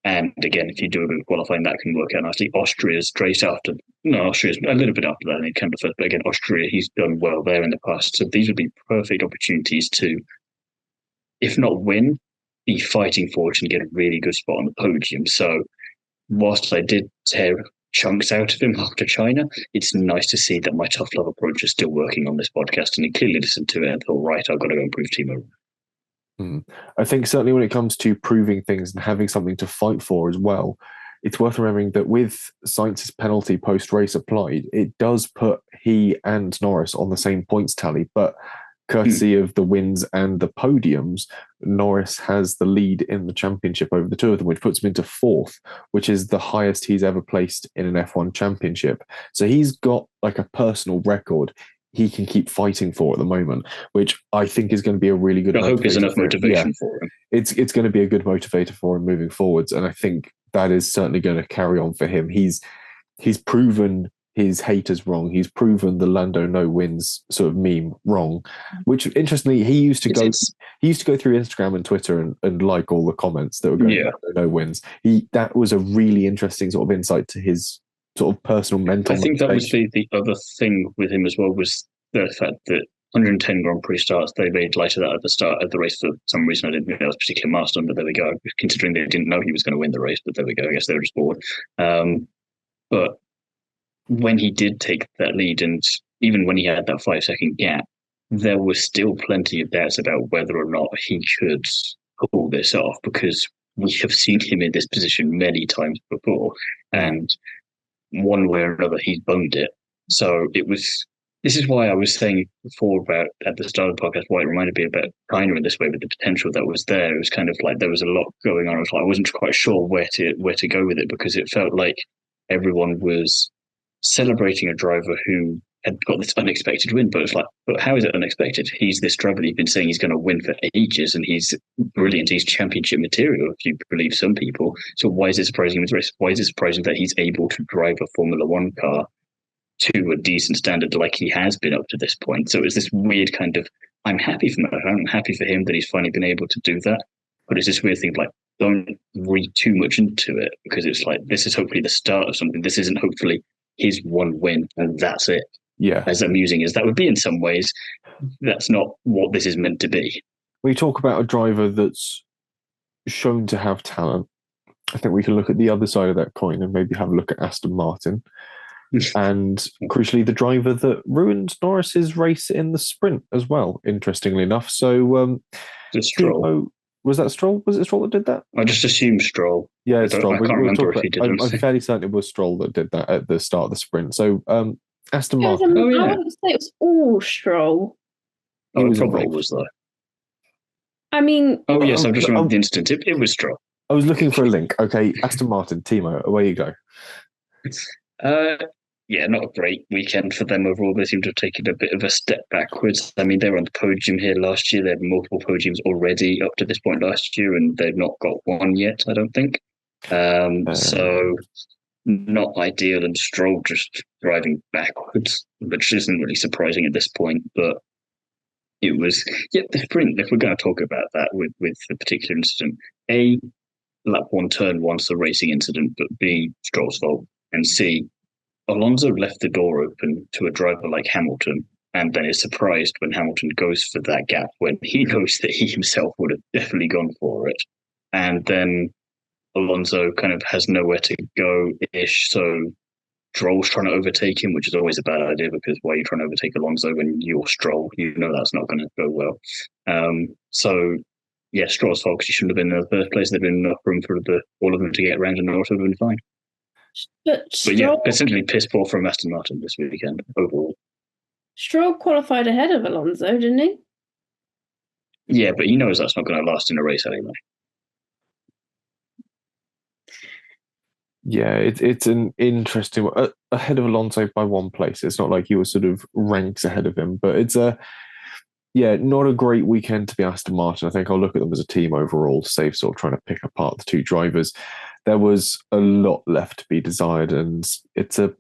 And again, if you do a bit of qualifying, that can work out nicely. Austria's straight after. No, Austria's a little bit after that. And it came to first. But again, Austria, he's done well there in the past. So these would be perfect opportunities to, if not win, be fighting for it and get a really good spot on the podium. So whilst I did tear chunks out of him after China. It's nice to see that my tough love approach is still working on this podcast, and he clearly listened to it and thought, right, I've got to go and prove Thiemo. I think certainly when it comes to proving things and having something to fight for as well, it's worth remembering that with Sainz's penalty post-race applied, it does put he and Norris on the same points tally, but courtesy of the wins and the podiums, Norris has the lead in the championship over the two of them, which puts him into fourth, which is the highest he's ever placed in an F1 championship. So he's got like a personal record he can keep fighting for at the moment, which I think is going to be a really good. I hope is enough motivation for him. It's going to be a good motivator for him moving forwards, and I think that is certainly going to carry on for him. He's proven his haters wrong. He's proven the Lando no wins sort of meme wrong. Which interestingly, he used to go through Instagram and Twitter and like all the comments that were going Lando no wins. That was a really interesting sort of insight to his sort of personal mental. I think that was the other thing with him as well, was the fact that 110 Grand Prix starts, they made light of that at the start of the race for some reason. I didn't think that was a particular milestone, but there we go. Considering they didn't know he was going to win the race, but there we go. I guess they were just bored. But when he did take that lead, and even when he had that 5-second gap, there was still plenty of doubts about whether or not he could pull this off, because we have seen him in this position many times before, and one way or another, he's bunged it. So this is why I was saying before about at the start of the podcast, why it reminded me about China in this way, with the potential that was there. It was kind of like there was a lot going on. I wasn't quite sure where to go with it, because it felt like everyone was celebrating a driver who had got this unexpected win, but it's like, but how is it unexpected? He's this driver that you've been saying he's going to win for ages, and he's brilliant. He's championship material, if you believe some people. So why is it surprising him with race? Why is it surprising that he's able to drive a Formula One car to a decent standard like he has been up to this point? So it's this weird kind of, I'm happy for him. I'm happy for him that he's finally been able to do that. But it's this weird thing, like, don't read too much into it, because it's like, this is hopefully the start of something. This isn't hopefully his one win and that's it. Yeah. As amusing as that would be in some ways, that's not what this is meant to be. We talk about a driver that's shown to have talent. I think we can look at the other side of that coin and maybe have a look at Aston Martin. And crucially, the driver that ruined Norris's race in the sprint as well, interestingly enough. So, Stroll. Was that Stroll? Was it Stroll that did that? I just assumed Stroll. Yeah, it's Stroll. I can't remember if he did. I'm fairly certain it was Stroll that did that at the start of the sprint. So, Aston Martin. I wouldn't say it was all Stroll. Oh, it probably was, though. I mean... Oh, yes, I've just remembered the instant. It was Stroll. I was looking for a link. Okay, Aston Martin, Thiemo, away you go. Yeah, not a great weekend for them overall. They seem to have taken a bit of a step backwards. I mean, they were on the podium here last year. They had multiple podiums already up to this point last year, and they've not got one yet, I don't think. So not ideal, and Stroll just driving backwards, which isn't really surprising at this point. But it was, the sprint, if we're going to talk about that with the particular incident, A, lap one, turn one's the racing incident, but B, Stroll's fault, and C, Alonso left the door open to a driver like Hamilton, and then is surprised when Hamilton goes for that gap when he knows that he himself would have definitely gone for it. And then Alonso kind of has nowhere to go-ish, so Stroll's trying to overtake him, which is always a bad idea, because why are you trying to overtake Alonso when you're Stroll? You know that's not going to go well. So, yeah, Stroll's fault, because he shouldn't have been in the first place. There'd been enough room for all of them to get around, and Norris would have been fine. But yeah, essentially piss poor from Aston Martin this weekend overall. Stroll qualified ahead of Alonso, didn't he? Yeah, but he knows that's not going to last in a race anyway. Yeah, it's an interesting one. Ahead of Alonso by one place. It's not like he was sort of ranks ahead of him, but it's not a great weekend to be Aston Martin. I think I'll look at them as a team overall to save sort of trying to pick apart the two drivers. There was a lot left to be desired, and it's a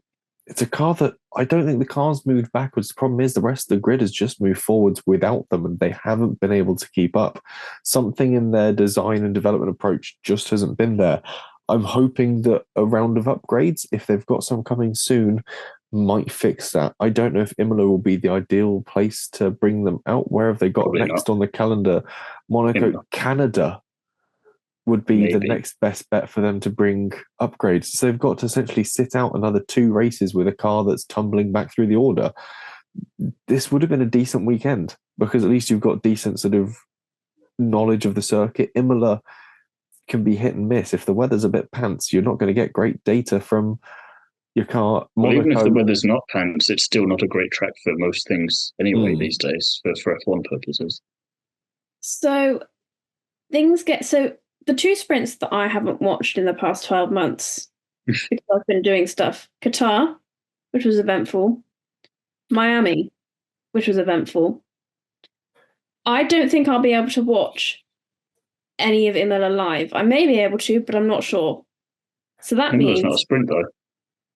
car that I don't think the car's moved backwards. The problem is the rest of the grid has just moved forwards without them, and they haven't been able to keep up. Something in their design and development approach just hasn't been there. I'm hoping that a round of upgrades, if they've got some coming soon, might fix that. I don't know if Imola will be the ideal place to bring them out. Where have they got Probably next not. on the calendar? Monaco, Imola. Canada. would be the Maybe. next best bet for them to bring upgrades. So they've got to essentially sit out another 2 races with a car that's tumbling back through the order. This would have been a decent weekend because at least you've got decent sort of knowledge of the circuit. Imola can be hit and miss. If the weather's a bit pants, you're not going to get great data from your car. Well, even if the weather's not pants, it's still not a great track for most things anyway these days for F1 purposes. So the 2 sprints that I haven't watched in the past 12 months because I've been doing stuff. Qatar, which was eventful. Miami, which was eventful. I don't think I'll be able to watch any of Imola live. I may be able to, but I'm not sure. So that means it's not a sprint though.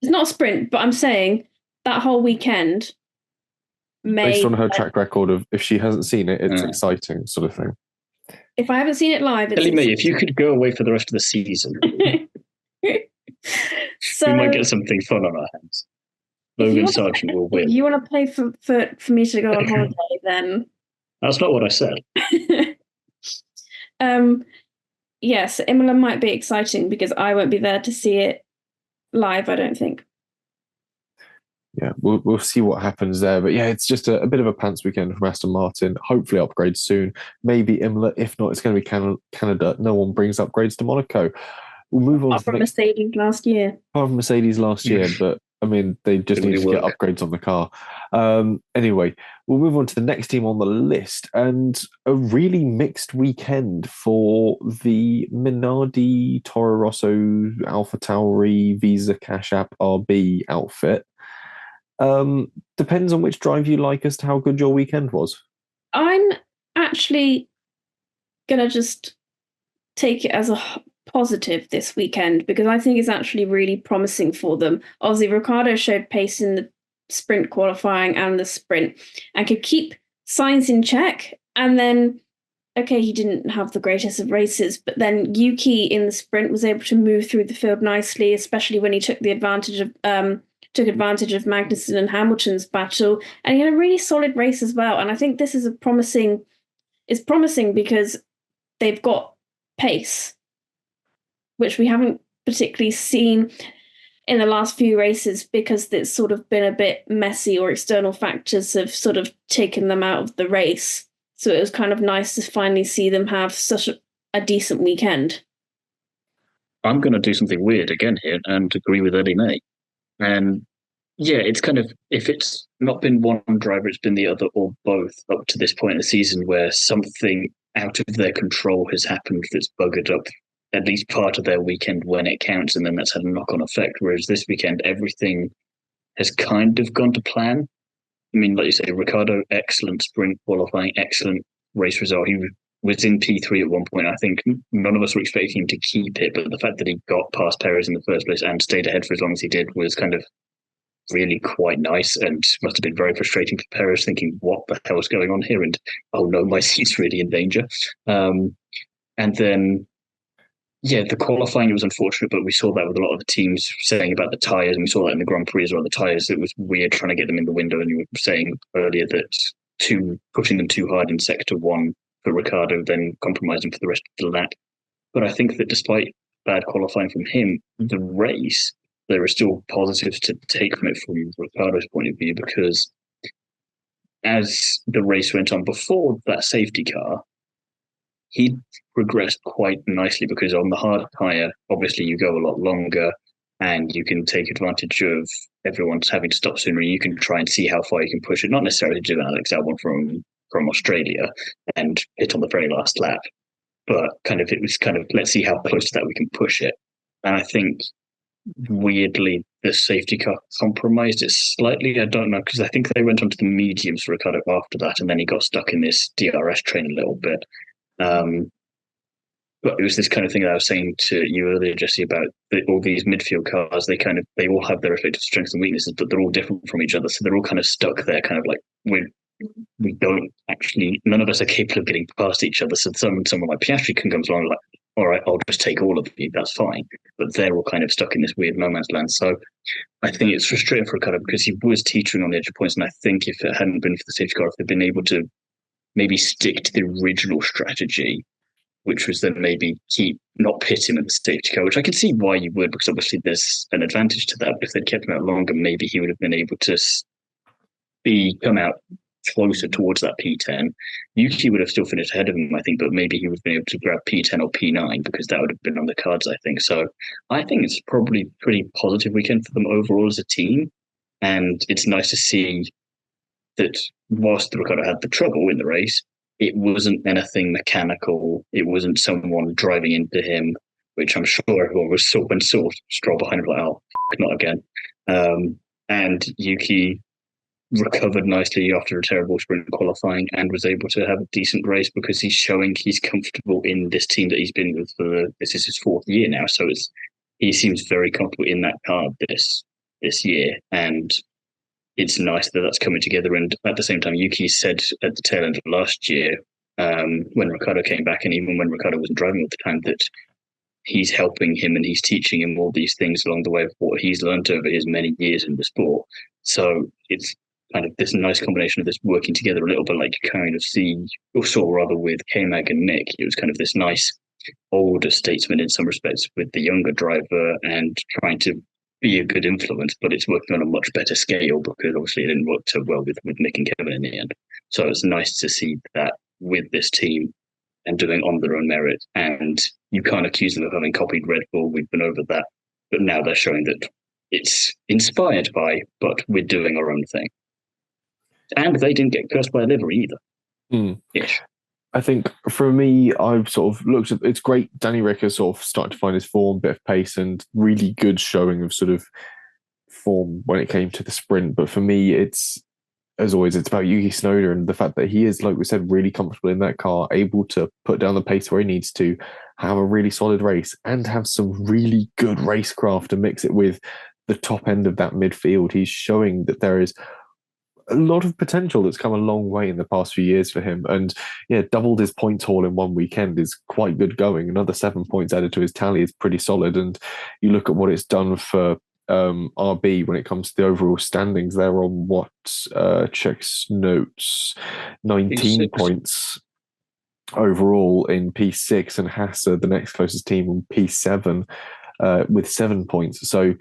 It's not a sprint, but I'm saying that whole weekend based on her track record of if she hasn't seen it, it's exciting sort of thing. If I haven't seen it live, it's me, if you could go away for the rest of the season, so, we might get something fun on our hands. Logan Sargent will win. If you want to pay for me to go on holiday, then that's not what I said. Yes, Imola might be exciting because I won't be there to see it live, I don't think. Yeah, we'll see what happens there. But yeah, it's just a bit of a pants weekend from Aston Martin. Hopefully upgrades soon. Maybe Imola. If not, it's going to be Canada. No one brings upgrades to Monaco. We'll move on to Mercedes last year. Apart from Mercedes last year, but I mean, they just need to get upgrades on the car. Anyway, we'll move on to the next team on the list, and a really mixed weekend for the Minardi, Toro Rosso, Alpha Tauri, Visa Cash App RB outfit. Depends on which drive you like as to how good your weekend was. I'm actually gonna just take it as a positive this weekend because I think it's actually really promising for them. Obviously, Ricciardo showed pace in the sprint qualifying and the sprint and could keep Sainz in check. And then, okay, he didn't have the greatest of races, but then Yuki in the sprint was able to move through the field nicely, especially when he took advantage of Magnussen and Hamilton's battle, and he had a really solid race as well. And I think this is promising because they've got pace, which we haven't particularly seen in the last few races because it's sort of been a bit messy or external factors have sort of taken them out of the race. So it was kind of nice to finally see them have such a decent weekend. I'm going to do something weird again here and agree with Eddie May. And yeah, it's kind of, if it's not been one driver, it's been the other or both up to this point in the season where something out of their control has happened that's buggered up at least part of their weekend when it counts, and then that's had a knock-on effect. Whereas this weekend, everything has kind of gone to plan. I mean, like you say, Ricciardo, excellent sprint qualifying, excellent race result. He was in P3 at one point. I think none of us were expecting him to keep it, but the fact that he got past Perez in the first place and stayed ahead for as long as he did was kind of really quite nice, and must have been very frustrating for Perez, thinking, what the hell is going on here? And, oh no, my seat's really in danger. And then, yeah, the qualifying was unfortunate, but we saw that with a lot of the teams saying about the tyres, and we saw that in the Grand Prix as well. The tyres, it was weird trying to get them in the window, and you were saying earlier that pushing them too hard in Sector 1 for Ricciardo, then compromising for the rest of the lap. But I think that despite bad qualifying from him, the race, there are still positives to take from it from Ricciardo's point of view, because as the race went on before that safety car, he progressed quite nicely because on the hard tyre, obviously you go a lot longer and you can take advantage of everyone's having to stop sooner. You can try and see how far you can push it, not necessarily do Alex Albon from Australia and hit on the very last lap, but it was let's see how close to that we can push it. And I think weirdly the safety car compromised it slightly. I don't know, because I think they went onto the mediums for Ricciardo after that, and then he got stuck in this DRS train a little bit. But it was this kind of thing that I was saying to you earlier, Jesse, about all these midfield cars. They all have their effective strengths and weaknesses, but they're all different from each other. So they're all kind of stuck there, kind of like we don't actually, none of us are capable of getting past each other. So someone like Piastri can come along like, all right, I'll just take all of you, that's fine. But they're all kind of stuck in this weird no man's land. So I think it's frustrating for Ricciardo because he was teetering on the edge of points. And I think if it hadn't been for the safety car, if they'd been able to maybe stick to the original strategy, which was then maybe not pit him at the safety car, which I can see why you would, because obviously there's an advantage to that. But if they'd kept him out longer, maybe he would have been able to come out closer towards that P10. Yuki would have still finished ahead of him, I think, but maybe he would have been able to grab P10 or P9 because that would have been on the cards, I think. So I think it's probably a pretty positive weekend for them overall as a team. And it's nice to see that whilst Ricciardo had the trouble in the race, it wasn't anything mechanical. It wasn't someone driving into him, which I'm sure everyone was when saw Stroll behind him, like, oh, not again. And Yuki recovered nicely after a terrible sprint qualifying and was able to have a decent race because he's showing he's comfortable in this team that he's been with this is his 4th year now. So he seems very comfortable in that car this year, and it's nice that that's coming together. And at the same time, Yuki said at the tail end of last year, when Ricciardo came back, and even when Ricciardo wasn't driving at the time, that he's helping him and he's teaching him all these things along the way of what he's learned over his many years in the sport. So it's kind of this nice combination of this working together a little bit like you kind of saw rather with K-Mag and Nick. It was kind of this nice older statesman in some respects with the younger driver and trying to be a good influence, but it's working on a much better scale because obviously it didn't work so well with Nick and Kevin in the end. So it's nice to see that with this team and doing on their own merit. And you can't accuse them of having copied Red Bull. We've been over that. But now they're showing that it's inspired by, but we're doing our own thing. And they didn't get cursed by a livery either. Ish. I think for me, I've sort of looked at it's great. Danny Rick has sort of started to find his form, bit of pace, and really good showing of sort of form when it came to the sprint. But for me, it's as always, it's about Yuki Tsunoda and the fact that he is, like we said, really comfortable in that car, able to put down the pace where he needs to, have a really solid race, and have some really good racecraft to mix it with the top end of that midfield. He's showing that there is a lot of potential that's come a long way in the past few years for him. And yeah, doubled his points haul in one weekend is quite good going. Another 7 points added to his tally is pretty solid. And you look at what it's done for RB when it comes to the overall standings. They're on what? Checks notes, 19 points overall in P6, and Haas are the next closest team on P7 with 7 points. So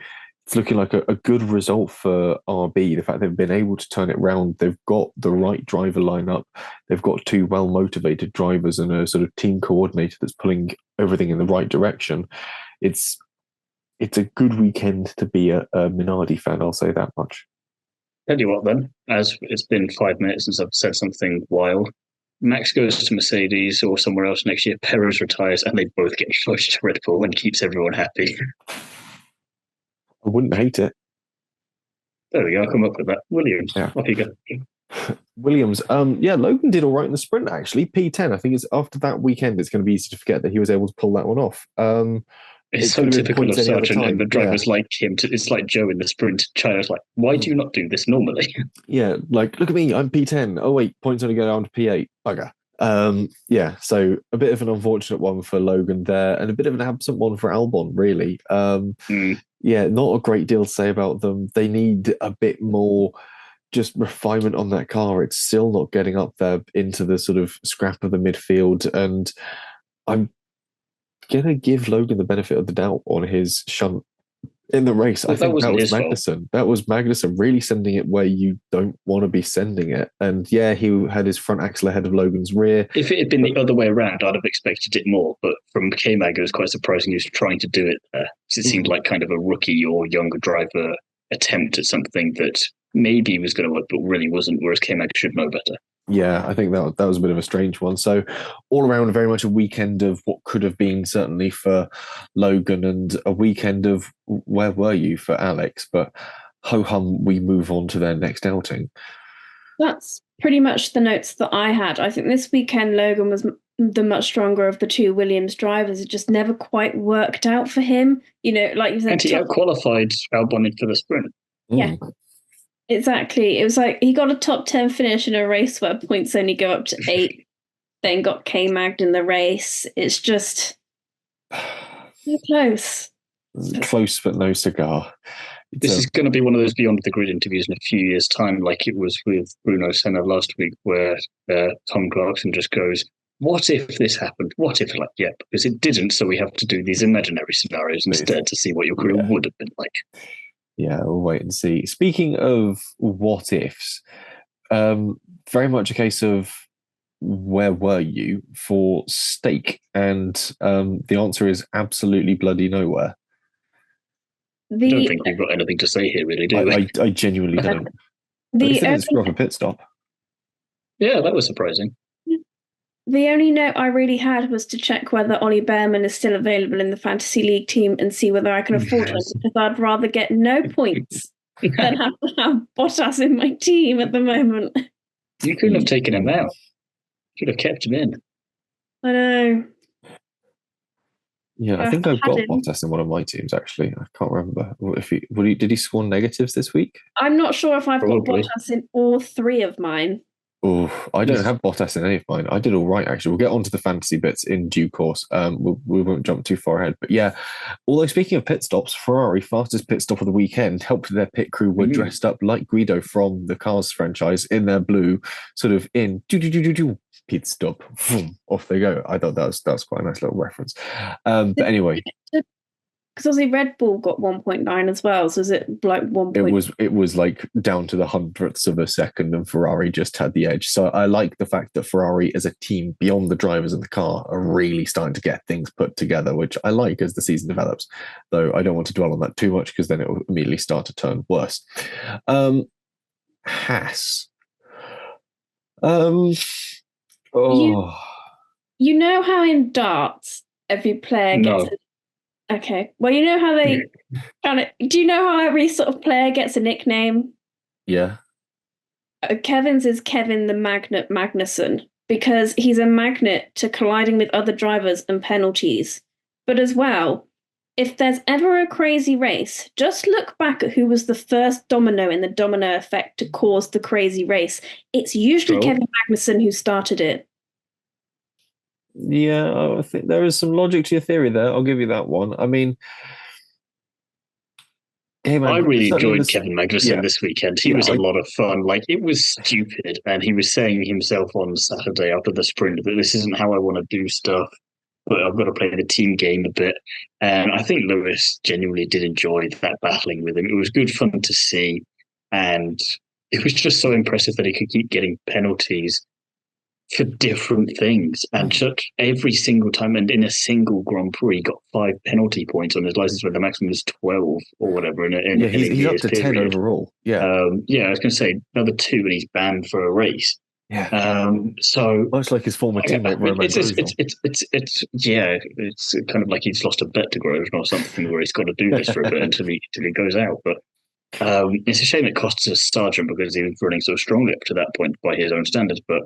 it's looking like a good result for RB. The fact they've been able to turn it around, they've got the right driver lineup, they've got 2 well-motivated drivers and a sort of team coordinator that's pulling everything in the right direction. It's a good weekend to be a Minardi fan, I'll say that much. Tell you what then, as it's been 5 minutes since I've said something wild, Max goes to Mercedes or somewhere else next year, Perez retires, and they both get close to Red Bull and keeps everyone happy. I wouldn't hate it. There we go. I'll come up with that. Williams. Yeah. Off you go. Williams. Logan did all right in the sprint, actually. P10. I think it's after that weekend, it's going to be easy to forget that he was able to pull that one off. It's so typical of Sargent and the drivers like him. It's like Joe in the sprint. China's like, why do you not do this normally? Yeah, like, look at me, I'm P10. Oh, wait, points only go down to P8. Bugger. So a bit of an unfortunate one for Logan there, and a bit of an absent one for Albon, really. Yeah, not a great deal to say about them. They need a bit more just refinement on that car. It's still not getting up there into the sort of scrap of the midfield, and I'm going to give Logan the benefit of the doubt on his shunt in the race. I think that was Magnussen. That was Magnussen really sending it where you don't want to be sending it. And yeah, he had his front axle ahead of Logan's rear. If it had been the other way around, I'd have expected it more. But from K-Mag, it was quite surprising he was trying to do it there. It seemed like kind of a rookie or younger driver attempt at something that maybe was going to work, but really wasn't, whereas K-Mag should know better. Yeah, I think that was a bit of a strange one. So all around, very much a weekend of what could have been certainly for Logan, and a weekend of where were you for Alex? But ho-hum, we move on to their next outing. That's pretty much the notes that I had. I think this weekend Logan was the much stronger of the 2 Williams drivers. It just never quite worked out for him. You know, like you said. And he out-qualified Albon for the sprint. Yeah. Exactly. It was like he got a top 10 finish in a race where points only go up to 8, then got K-magged in the race. It's just so close. Close, but no cigar. This is going to be one of those beyond the grid interviews in a few years' time, like it was with Bruno Senna last week, where Tom Clarkson just goes, what if this happened? What if, like, yeah, because it didn't, so we have to do these imaginary scenarios instead to see what your career would have been like. Yeah, we'll wait and see. Speaking of what ifs, very much a case of where were you for steak? And the answer is absolutely bloody nowhere. I don't think we've got anything to say here, really, do we? I genuinely don't. The it's proper pit stop. Yeah, that was surprising. The only note I really had was to check whether Ollie Behrman is still available in the Fantasy League team and see whether I can afford him, because I'd rather get no points than have to have Bottas in my team at the moment. You couldn't have taken him out. Should have kept him in. I know. Yeah, I think I've got Bottas in one of my teams, actually. I can't remember. If did he score negatives this week? I'm not sure if I've got Bottas in all three of mine. Oh, I don't have Bottas in any of mine. I did all right, actually. We'll get onto the fantasy bits in due course. We won't jump too far ahead. But yeah, although speaking of pit stops, Ferrari, fastest pit stop of the weekend, helped their pit crew were dressed up like Guido from the Cars franchise in their blue, sort of in pit stop. Off they go. I thought that was quite a nice little reference. But anyway. Because obviously Red Bull got 1.9 as well, so is it like 1. It was like down to the hundredths of a second, and Ferrari just had the edge. So I like the fact that Ferrari as a team, beyond the drivers and the car, are really starting to get things put together, which I like as the season develops. Though I don't want to dwell on that too much because then it will immediately start to turn worse. Haas. You know how in darts every player gets Okay. Well, you know how they do you know how every sort of player gets a nickname? Yeah. Kevin's is Kevin the Magnet Magnussen because he's a magnet to colliding with other drivers and penalties. But as well, if there's ever a crazy race, just look back at who was the first domino in the domino effect to cause the crazy race. It's usually Kevin Magnussen who started it. Yeah, I think there is some logic to your theory there. I'll give you that one. I mean, hey man, I really enjoyed Kevin Magnussen this weekend. He was a lot of fun. Like, it was stupid, and he was saying himself on Saturday after the sprint that this isn't how I want to do stuff, but I've got to play the team game a bit. And I think Lewis genuinely did enjoy that battling with him. It was good fun to see, and it was just so impressive that he could keep getting penalties for different things, and such every single time, and in a single Grand Prix, got 5 penalty points on his license when the maximum is 12 or whatever. He's up to 10 overall. Yeah, I was going to say another 2, and he's banned for a race. Yeah. So much like his former teammate Roman it's kind of like he's lost a bet to Grosjean or something, where he's got to do this for a bit until he goes out. But it's a shame it costs us Sargent because he was running so strongly up to that point by his own standards. But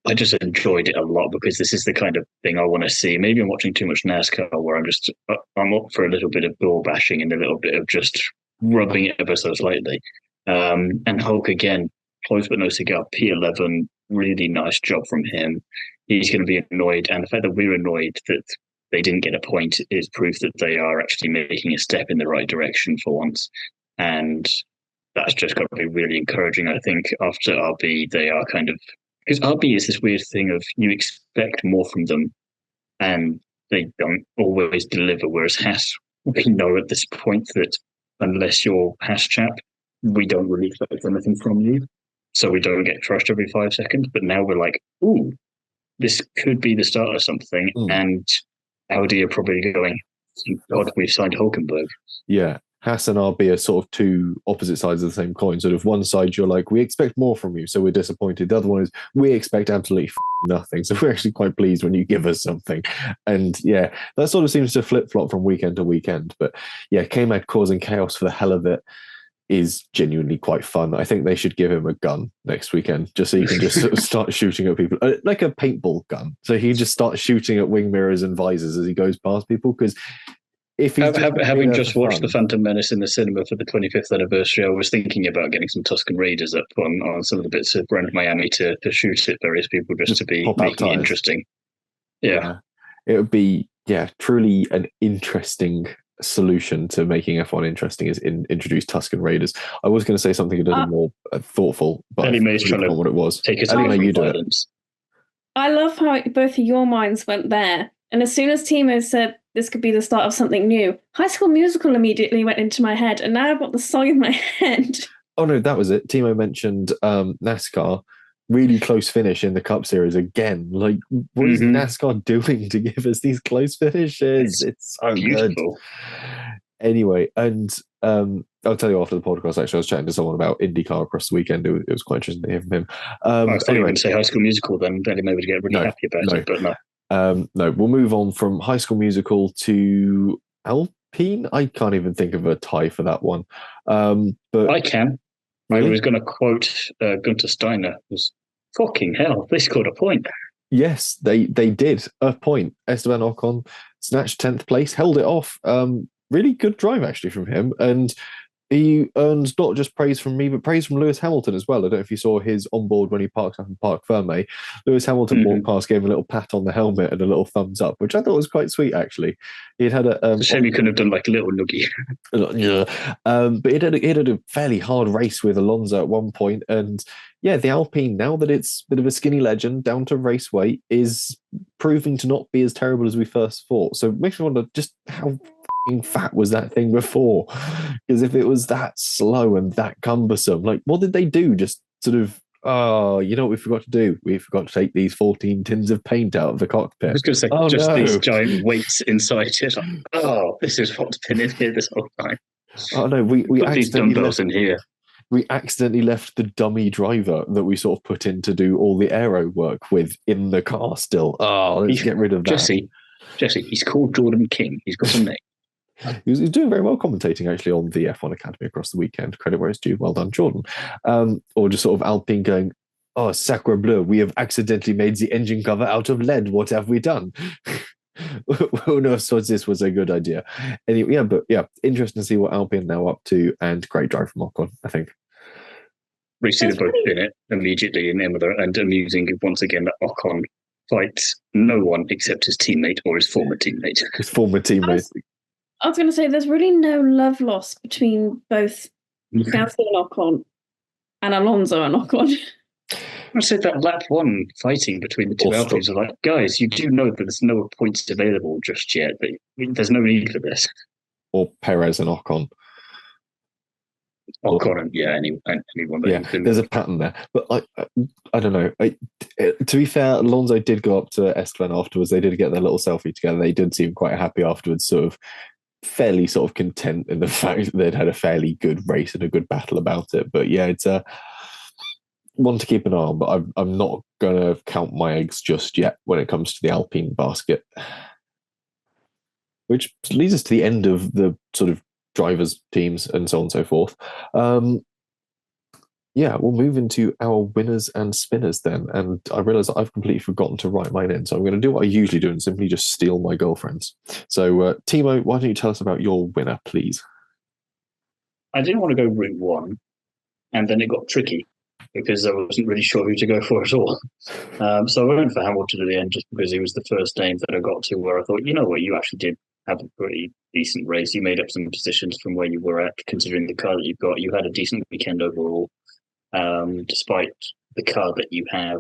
I just enjoyed it a lot because this is the kind of thing I want to see. Maybe I'm watching too much NASCAR where I'm up for a little bit of door bashing and a little bit of just rubbing it ever so slightly. And Hulk again, close but no cigar, P11, really nice job from him. He's going to be annoyed, and the fact that we're annoyed that they didn't get a point is proof that they are actually making a step in the right direction for once. And that's just got to be really encouraging. I think after RB, they are kind of, because RB is this weird thing of you expect more from them and they don't always deliver, whereas Haas, we know at this point that unless you're Haas chap, we don't really expect anything from you. So we don't get crushed every 5 seconds. But now we're like, ooh, this could be the start of something. And Audi are probably going, thank God we've signed Hulkenberg. Yeah. Haas and RB are sort of two opposite sides of the same coin. Sort of one side, you're like, we expect more from you, so we're disappointed. The other one is, we expect absolutely nothing, so we're actually quite pleased when you give us something. And yeah, that sort of seems to flip-flop from weekend to weekend. But yeah, K-Mag causing chaos for the hell of it is genuinely quite fun. I think they should give him a gun next weekend, just so you can just sort of start shooting at people, like a paintball gun. So he just starts shooting at wing mirrors and visors as he goes past people, because if he's having just watched The Phantom Menace in the cinema for the 25th anniversary, I was thinking about getting some Tuscan Raiders up on some of the bits of Grand Miami to shoot at various people just to be making it interesting. Yeah. It would be, truly an interesting solution to making F1 interesting is introduce Tuscan Raiders. I was going to say something a little more thoughtful, but Ellie Mae's trying to what it was. Take us away from violence. I love how both of your minds went there. And as soon as Thiemo said this could be the start of something new, High School Musical immediately went into my head, and now I've got the song in my head. Oh no, that was it. Thiemo mentioned NASCAR. Really close finish in the Cup Series again. Like, what is NASCAR doing to give us these close finishes? It's so beautiful. Good. Anyway, and I'll tell you after the podcast. Actually, I was chatting to someone about IndyCar across the weekend. It was quite interesting to hear from him. I thought you were going to say High School Musical, then maybe to get really happy about it, but no. No, we'll move on from High School Musical to Alpine. I can't even think of a tie for that one. But I can. Really? I was going to quote Gunther Steiner. Fucking hell, they scored a point. Yes, they did. A point. Esteban Ocon snatched 10th place, held it off. Really good drive, actually, from him. And he earned not just praise from me, but praise from Lewis Hamilton as well. I don't know if you saw his onboard when he parked up in Parc Ferme. Lewis Hamilton walked past, gave him a little pat on the helmet and a little thumbs up, which I thought was quite sweet, actually. He had a... it's a shame he couldn't have done like a little noogie. Yeah. But he had a fairly hard race with Alonso at one point. And yeah, the Alpine, now that it's a bit of a skinny legend, down to race weight, is proving to not be as terrible as we first thought. So it makes me wonder just how fat was that thing before? Because if it was that slow and that cumbersome, like, what did they do? Just sort of, you know what we forgot to do? We forgot to take these 14 tins of paint out of the cockpit. I was going to say, these giant weights inside it. Like, this is what's been in here this whole time. Oh no, we put these dumbbells in here. We accidentally left the dummy driver that we sort of put in to do all the aero work with in the car still. Let's get rid of that. Jesse, he's called Jordan King. He's got a name. He was doing very well commentating, actually, on the F1 Academy across the weekend. Credit where it's due. Well done, Jordan. Or just sort of Alpine going, oh, sacre bleu, we have accidentally made the engine cover out of lead. What have we done? Who knows what this was a good idea. Anyway, interesting to see what Alpine now up to, and great drive from Ocon, I think. We see them both in it immediately in Imola, and amusing once again that Ocon fights no one except his teammate or his former teammate. His former teammate. I was going to say, there's really no love lost between both Gasly and Ocon and Alonso and Ocon. I said that lap one fighting between the two Alpines are like, guys, you do know that there's no points available just yet, but there's no need for this. Or Perez and Ocon. Ocon and anyone. There's a pattern there, but I don't know. To be fair, Alonso did go up to Esteban afterwards. They did get their little selfie together. They did seem quite happy afterwards, sort of fairly sort of content in the fact that they'd had a fairly good race and a good battle about it. But yeah, it's one to keep an eye on, but I'm not going to count my eggs just yet when it comes to the Alpine basket. Which leads us to the end of the sort of drivers, teams, and so on and so forth. We'll move into our winners and spinners then. And I realise I've completely forgotten to write mine in, so I'm going to do what I usually do and simply just steal my girlfriend's. So, Thiemo, why don't you tell us about your winner, please? I didn't want to go route one, and then it got tricky because I wasn't really sure who to go for at all. So I went for Hamilton at the end just because he was the first name that I got to where I thought, you know what, you actually did have a pretty decent race. You made up some positions from where you were at, considering the car that you've got. You had a decent weekend overall, despite the car that you have,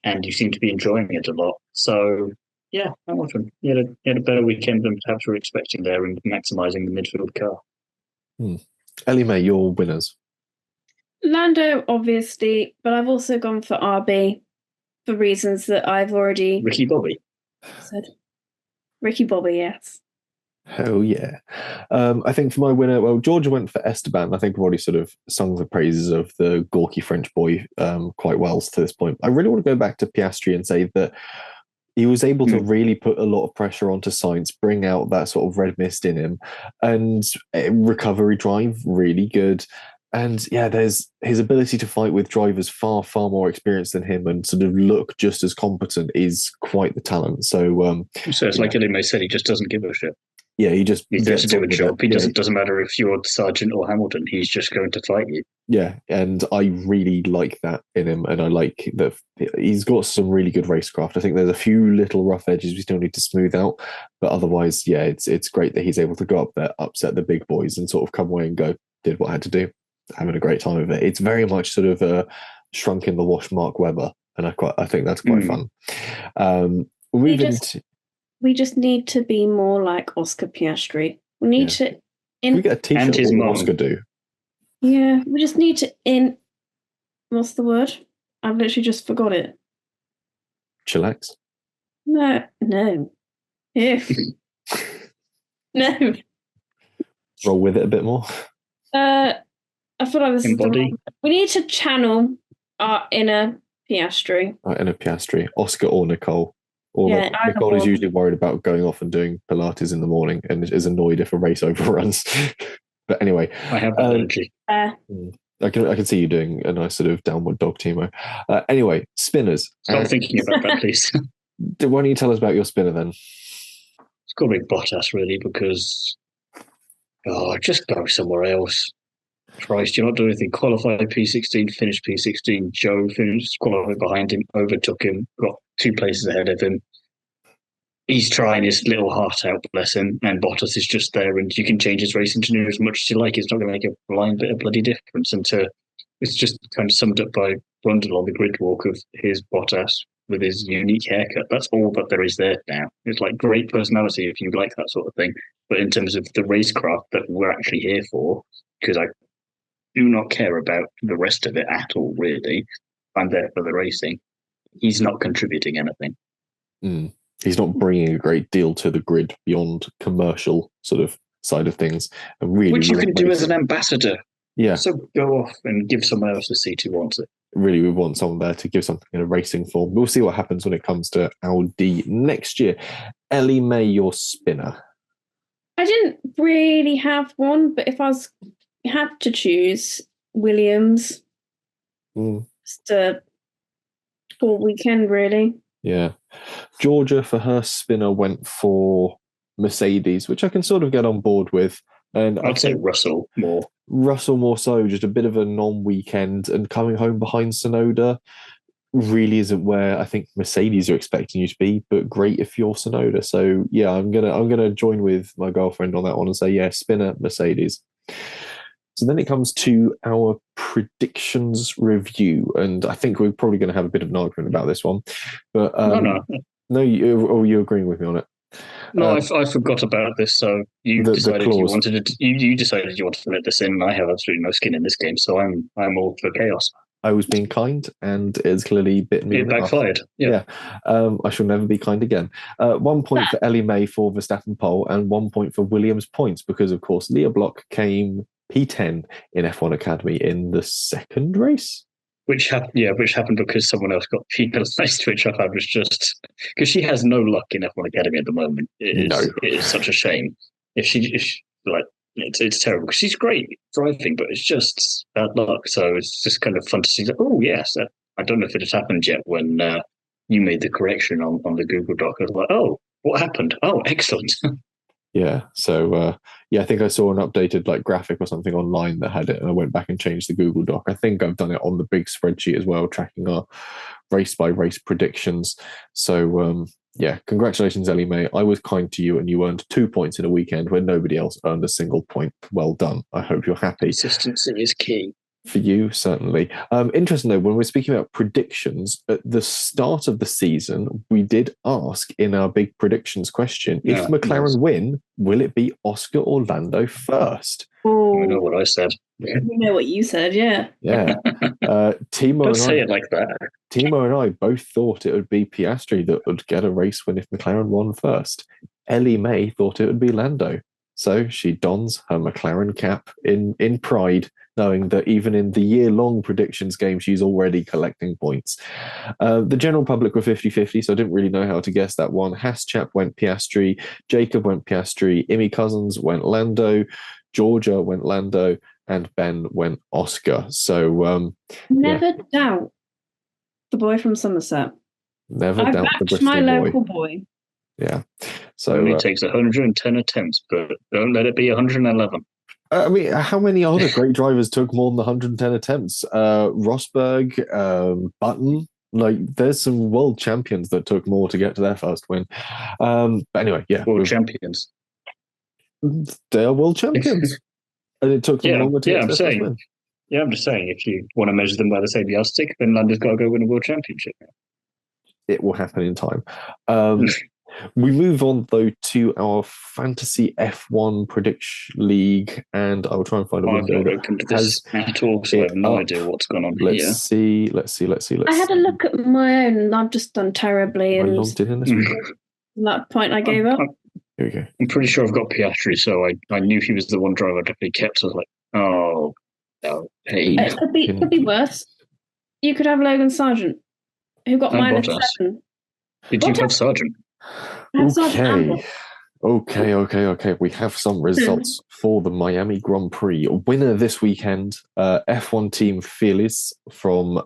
and you seem to be enjoying it a lot. So, yeah, Hamilton, you had a better weekend than perhaps we were expecting there in maximising the midfield car. Ellie Mae, your winners. Lando, obviously, but I've also gone for RB for reasons that I've already... Ricky Bobby. Said. Ricky Bobby, yes. Oh, yeah. I think for my winner, well, Georgia went for Esteban. I think I've already sort of sung the praises of the gawky French boy quite well to this point. I really want to go back to Piastri and say that he was able to really put a lot of pressure onto Sainz, bring out that sort of red mist in him, and recovery drive, really good. And yeah, there's his ability to fight with drivers far, far more experienced than him and sort of look just as competent is quite the talent. So it's like Ellie Mae said, he just doesn't give a shit. Yeah, he just gets to do a job. He doesn't matter if you're Sargent or Hamilton, he's just going to fight you. Yeah, and I really like that in him, and I like that he's got some really good racecraft. I think there's a few little rough edges we still need to smooth out, but otherwise, yeah, it's great that he's able to go up there, upset the big boys, and sort of come away and go, did what I had to do, having a great time with it. It's very much sort of shrunk in the wash Mark Webber and I think that's quite fun. We just need to be more like Oscar Piastri. We need to. Can we get a T-shirt? his what mum. Oscar do? Yeah, we just need to What's the word? I've literally just forgot it. Chillax? No. Yeah. No. Roll with it a bit more. I feel like this Embody. is we need to channel our inner Piastri. Inner Piastri. Oscar or Nicole. Nicole is usually worried about going off and doing Pilates in the morning and is annoyed if a race overruns. But anyway. I have that energy. I can see you doing a nice sort of downward dog, Thiemo. Anyway, spinners. Stop thinking about that, please. Why don't you tell us about your spinner then? It's got to be Bottas, really, because just go somewhere else. Christ, you're not doing anything. Qualified P16, finished P16. Joe finished, qualified behind him, overtook him, got 2 places ahead of him. He's trying his little heart out, bless him, and Bottas is just there, and you can change his race engineer as much as you like. It's not going to make a blind bit of bloody difference. It's just kind of summed up by Brundle on the grid walk of his Bottas with his unique haircut. That's all that there is there now. It's like great personality if you like that sort of thing. But in terms of the racecraft that we're actually here for, because I do not care about the rest of it at all, really. I'm there for the racing. He's not contributing anything. He's not bringing a great deal to the grid beyond commercial sort of side of things. And really, which you can do as an ambassador. Yeah. So go off and give someone else a seat who wants it. Really, we want someone there to give something in a racing form. We'll see what happens when it comes to Audi next year. Ellie May, your spinner. I didn't really have one, but if I had to choose Williams, just a poor weekend, really. Yeah. Georgia, for her spinner, went for Mercedes, which I can sort of get on board with. And I'd say Russell more. Russell more so, just a bit of a non-weekend, and coming home behind Tsunoda really isn't where I think Mercedes are expecting you to be, but great if you're Tsunoda. So yeah, I'm gonna join with my girlfriend on that one and say, yeah, spinner Mercedes. So then it comes to our predictions review, and I think we're probably going to have a bit of an argument about this one. But no, you're agreeing with me on it. No, I forgot about this. So you decided you wanted to. You decided you wanted to let this in, and I have absolutely no skin in this game, so I'm all for chaos. I was being kind, and it's clearly bitten me. It backfired. Yeah. I shall never be kind again. 1 point for Ellie May for Verstappen pole, and 1 point for Williams points because, of course, Leah Block came P10 in F1 Academy in the second race. Which happened because someone else got penalised, which I found was just because she has no luck in F1 Academy at the moment. It is such a shame. It's terrible because she's great driving, but it's just bad luck. So it's just kind of fun to see. Oh yes, I don't know if it has happened yet when you made the correction on the Google Doc. I was like, oh, what happened? Oh, excellent. Yeah. So, I think I saw an updated graphic or something online that had it, and I went back and changed the Google Doc. I think I've done it on the big spreadsheet as well, tracking our race by race predictions. So, congratulations, Ellie May. I was kind to you, and you earned 2 points in a weekend where nobody else earned a single point. Well done. I hope you're happy. Consistency is key. For you, certainly. Interesting though, when we're speaking about predictions, at the start of the season, we did ask in our big predictions question, if McLaren win, will it be Oscar or Lando first? Oh, I know what I said. Yeah. You know what you said, yeah. Yeah. Thiemo Don't say it like that. Thiemo and I both thought it would be Piastri that would get a race win if McLaren won first. Ellie May thought it would be Lando. So she dons her McLaren cap in pride, knowing that even in the year-long predictions game, she's already collecting points. The general public were 50-50, so I didn't really know how to guess that one. Haschap went Piastri, Jacob went Piastri, Imi Cousins went Lando, Georgia went Lando, and Ben went Oscar. So never doubt the boy from Somerset. Never doubt the Bristol my boy. local boy. Yeah. So only takes 110 attempts, but don't let it be 111. I mean, how many other great drivers took more than 110 attempts? Rosberg, Button. There's some world champions that took more to get to their first win. But anyway, yeah. World champions. They are world champions. And it took them longer to get to their first win. Yeah, I'm just saying, if you want to measure them by the same yardstick, then Lando's got to go win a world championship. It will happen in time. We move on, though, to our Fantasy F1 Prediction League, and I'll try and find a window that opened this at all, so I have no idea what's going on let's here. Let's see. I had a look at my own, and I've just done terribly. And logged in this week. At that point, I gave up. Here we go. I'm pretty sure I've got Piastri, so I knew he was the one driver I definitely kept. So I was like, oh, no, hey. It could be worse. You could have Logan Sargent, who got -7. Did you have Sargent? Okay. We have some results for the Miami Grand Prix. Winner this weekend, F1 team Fearless from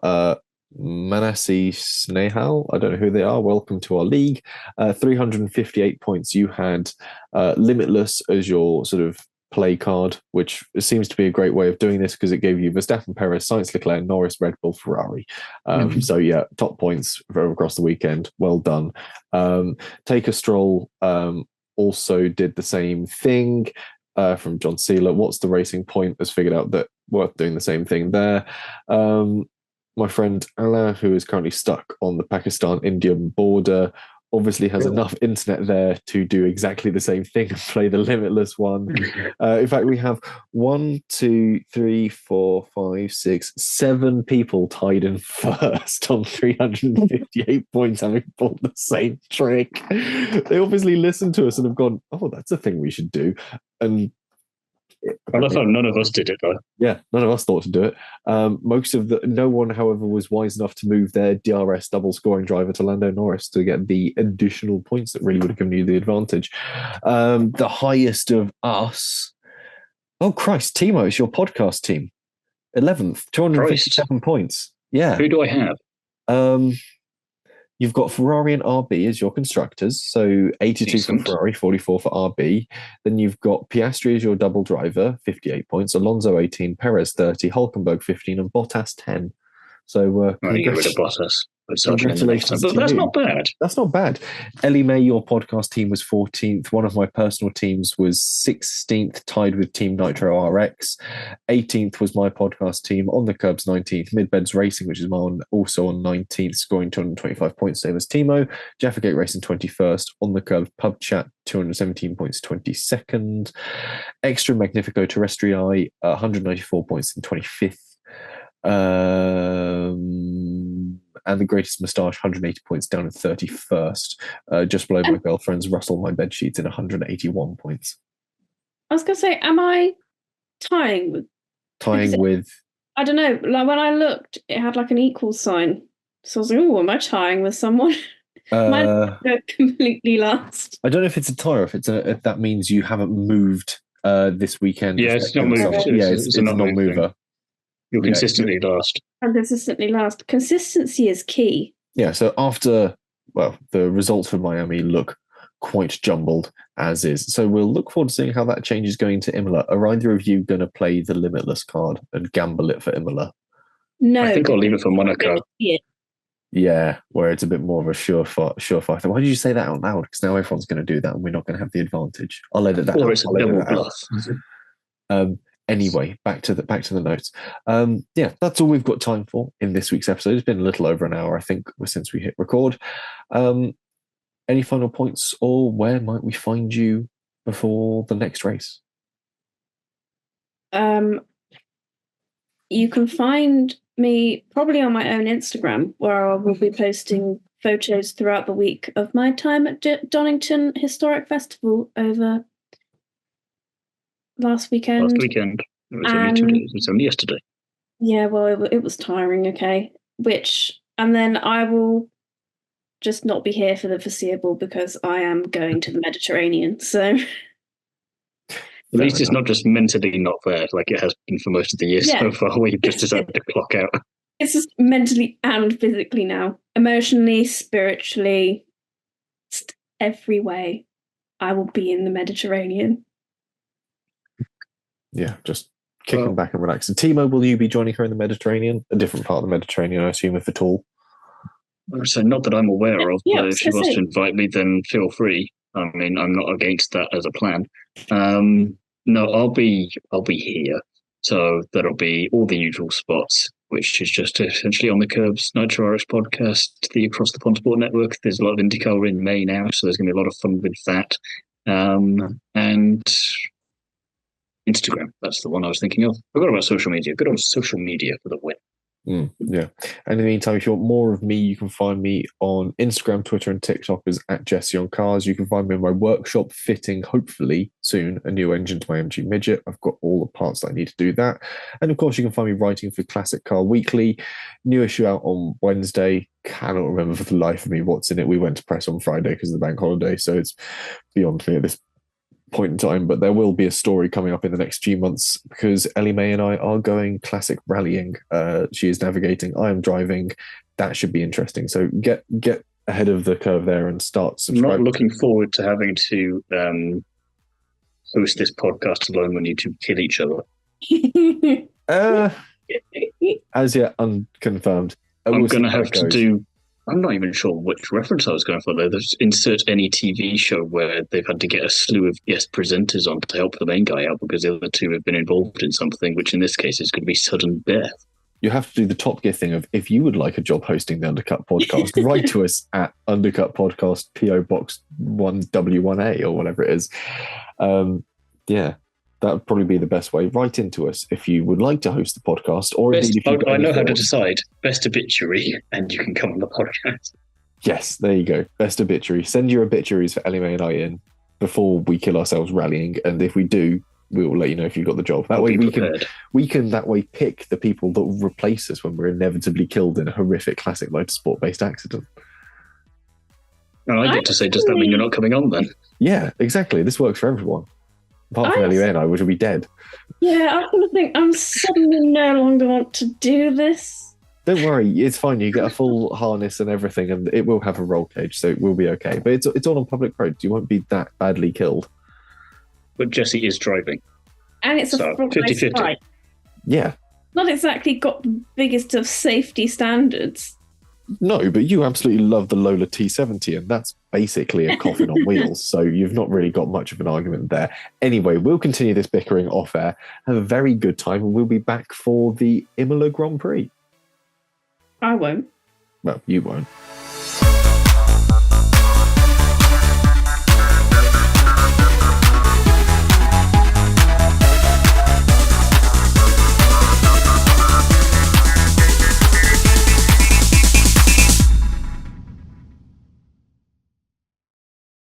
Manassi Snehal. I don't know who they are. Welcome to our league. 358 points. You had Limitless as your sort of play card, which seems to be a great way of doing this because it gave you Verstappen, Perez, Sainz, Leclerc, Norris, Red Bull, Ferrari. So yeah, top points across the weekend. Well done. Take a Stroll also did the same thing from John Sealer. What's the Racing Point has figured out that worth doing the same thing there. My friend Alain, who is currently stuck on the Pakistan-Indian border, obviously has enough internet there to do exactly the same thing and play the Limitless one. In fact, we have 1, 2, 3, 4, 5, 6, 7 people tied in first on 358 points, having pulled the same trick. They obviously listened to us and have gone, oh, that's a thing we should do. And I thought none of us did it, though. Yeah, none of us thought to do it. No one, however, was wise enough to move their DRS double scoring driver to Lando Norris to get the additional points that really would have given you the advantage. The highest of us. Oh, Christ, Thiemo, it's your podcast team. 11th, 257 points. Yeah. Who do I have? You've got Ferrari and RB as your constructors, so 82 for Ferrari, 44 for RB. Then you've got Piastri as your double driver, 58 points, Alonso 18, Perez 30, Hulkenberg 15, and Bottas 10. So get rid of Bottas. Congratulations. But that's not bad. That's not bad. Ellie May, your podcast team, was 14th. One of my personal teams was 16th, tied with Team Nitro RX. 18th was my podcast team. On the Kerbs, 19th. Midbeds Racing, which is mine, also on 19th, scoring 225 points, same as Thiemo. Jaffagate Racing, 21st. On the Kerbs Pub Chat, 217 points, 22nd. Extra Magnifico Terrestriae, 194 points, in 25th. And the Greatest Moustache, 180 points, down in 31st. Just below my girlfriend's Russell My Bedsheets in 181 points. I was going to say, am I tying with? I don't know. Like when I looked, it had like an equal sign. So I was like, oh, am I tying with someone? Mine completely last. I don't know if it's a tie or if that means you haven't moved this weekend. Yeah, it's not moved. Yeah, it's a non-mover. You're consistently last. I'm consistently last. Consistency is key. Yeah, so after, the results for Miami look quite jumbled as is. So we'll look forward to seeing how that change is going to Imola. Are either of you going to play the Limitless card and gamble it for Imola? No. I think I'll leave it for Monaco. Yeah, where it's a bit more of a surefire. Why did you say that out loud? Because now everyone's going to do that and we're not going to have the advantage. I'll edit that out. Or it's a double bluff. Anyway, back to the notes. That's all we've got time for in this week's episode. It's been a little over an hour, I think, since we hit record. Any final points, or where might we find you before the next race? You can find me probably on my own Instagram, where I will be posting photos throughout the week of my time at Donington Historic Festival over last weekend. It was only 2 days. It was only yesterday. Yeah, well, it was tiring, okay. And then I will just not be here for the foreseeable because I am going to the Mediterranean, so... At least it's not just mentally not there like it has been for most of the year so far, where you've just decided to clock out. It's just mentally and physically now. Emotionally, spiritually, just every way, I will be in the Mediterranean. Yeah, just kicking back and relaxing. Thiemo, will you be joining her in the Mediterranean? A different part of the Mediterranean, I assume, if at all. So not that I'm aware of, but if she wants to invite me, then feel free. I mean, I'm not against that as a plan. No, I'll be here. So that'll be all the usual spots, which is just essentially on the Kerbs Nitro RX podcast, the Across the Pond Sport Network. There's a lot of IndyCar in May now, so there's going to be a lot of fun with that. And Instagram, that's the one I was thinking of. I forgot about social media. Good on social media for the win. Yeah. And in the meantime, if you want more of me, you can find me on Instagram, Twitter, and TikTok as @JesseOnCars. You can find me in my workshop fitting, hopefully soon, a new engine to my MG Midget. I've got all the parts that I need to do that. And of course, you can find me writing for Classic Car Weekly. New issue out on Wednesday. Cannot remember for the life of me what's in it. We went to press on Friday because of the bank holiday, so it's beyond me at this point in time, but there will be a story coming up in the next few months because Ellie Mae and I are going classic rallying. She is navigating, I am driving. That should be interesting. So get ahead of the curve there and start subscribing. I'm not looking forward to having to host this podcast alone when you two kill each other. As yet unconfirmed. I'm going to have to do. I'm not even sure which reference I was going for there. There's insert any TV show where they've had to get a slew of guest presenters on to help the main guy out because the other two have been involved in something, which in this case is going to be sudden death. You have to do the Top Gear thing of, if you would like a job hosting the Undercut Podcast, write to us at Undercut Podcast, PO Box 1W1A or whatever it is. Yeah, that would probably be the best way. Write into us if you would like to host the podcast, or best, indeed if you I know how to decide. Best obituary, and you can come on the podcast. Yes, there you go. Best obituary. Send your obituaries for Ellie Mae and I in before we kill ourselves rallying, and if we do, we will let you know if you got the job. That way we can that way pick the people that will replace us when we're inevitably killed in a horrific classic motorsport based accident. And I get to say, does that mean you're not coming on then? Yeah, exactly. This works for everyone. Apart from Ellie Mae and I, which will be dead. Yeah, I kind of think I'm suddenly no longer want to do this. Don't worry, it's fine. You get a full harness and everything, and it will have a roll cage, so it will be okay. But it's all on public roads. You won't be that badly killed. But Jesse is driving. And it's a front 50-50. right. Yeah. Not exactly got the biggest of safety standards. No, but you absolutely love the Lola T70, and that's basically a coffin on wheels, so you've not really got much of an argument there. Anyway, we'll continue this bickering off air, have a very good time, and we'll be back for the Imola Grand Prix. I won't. Well, you won't.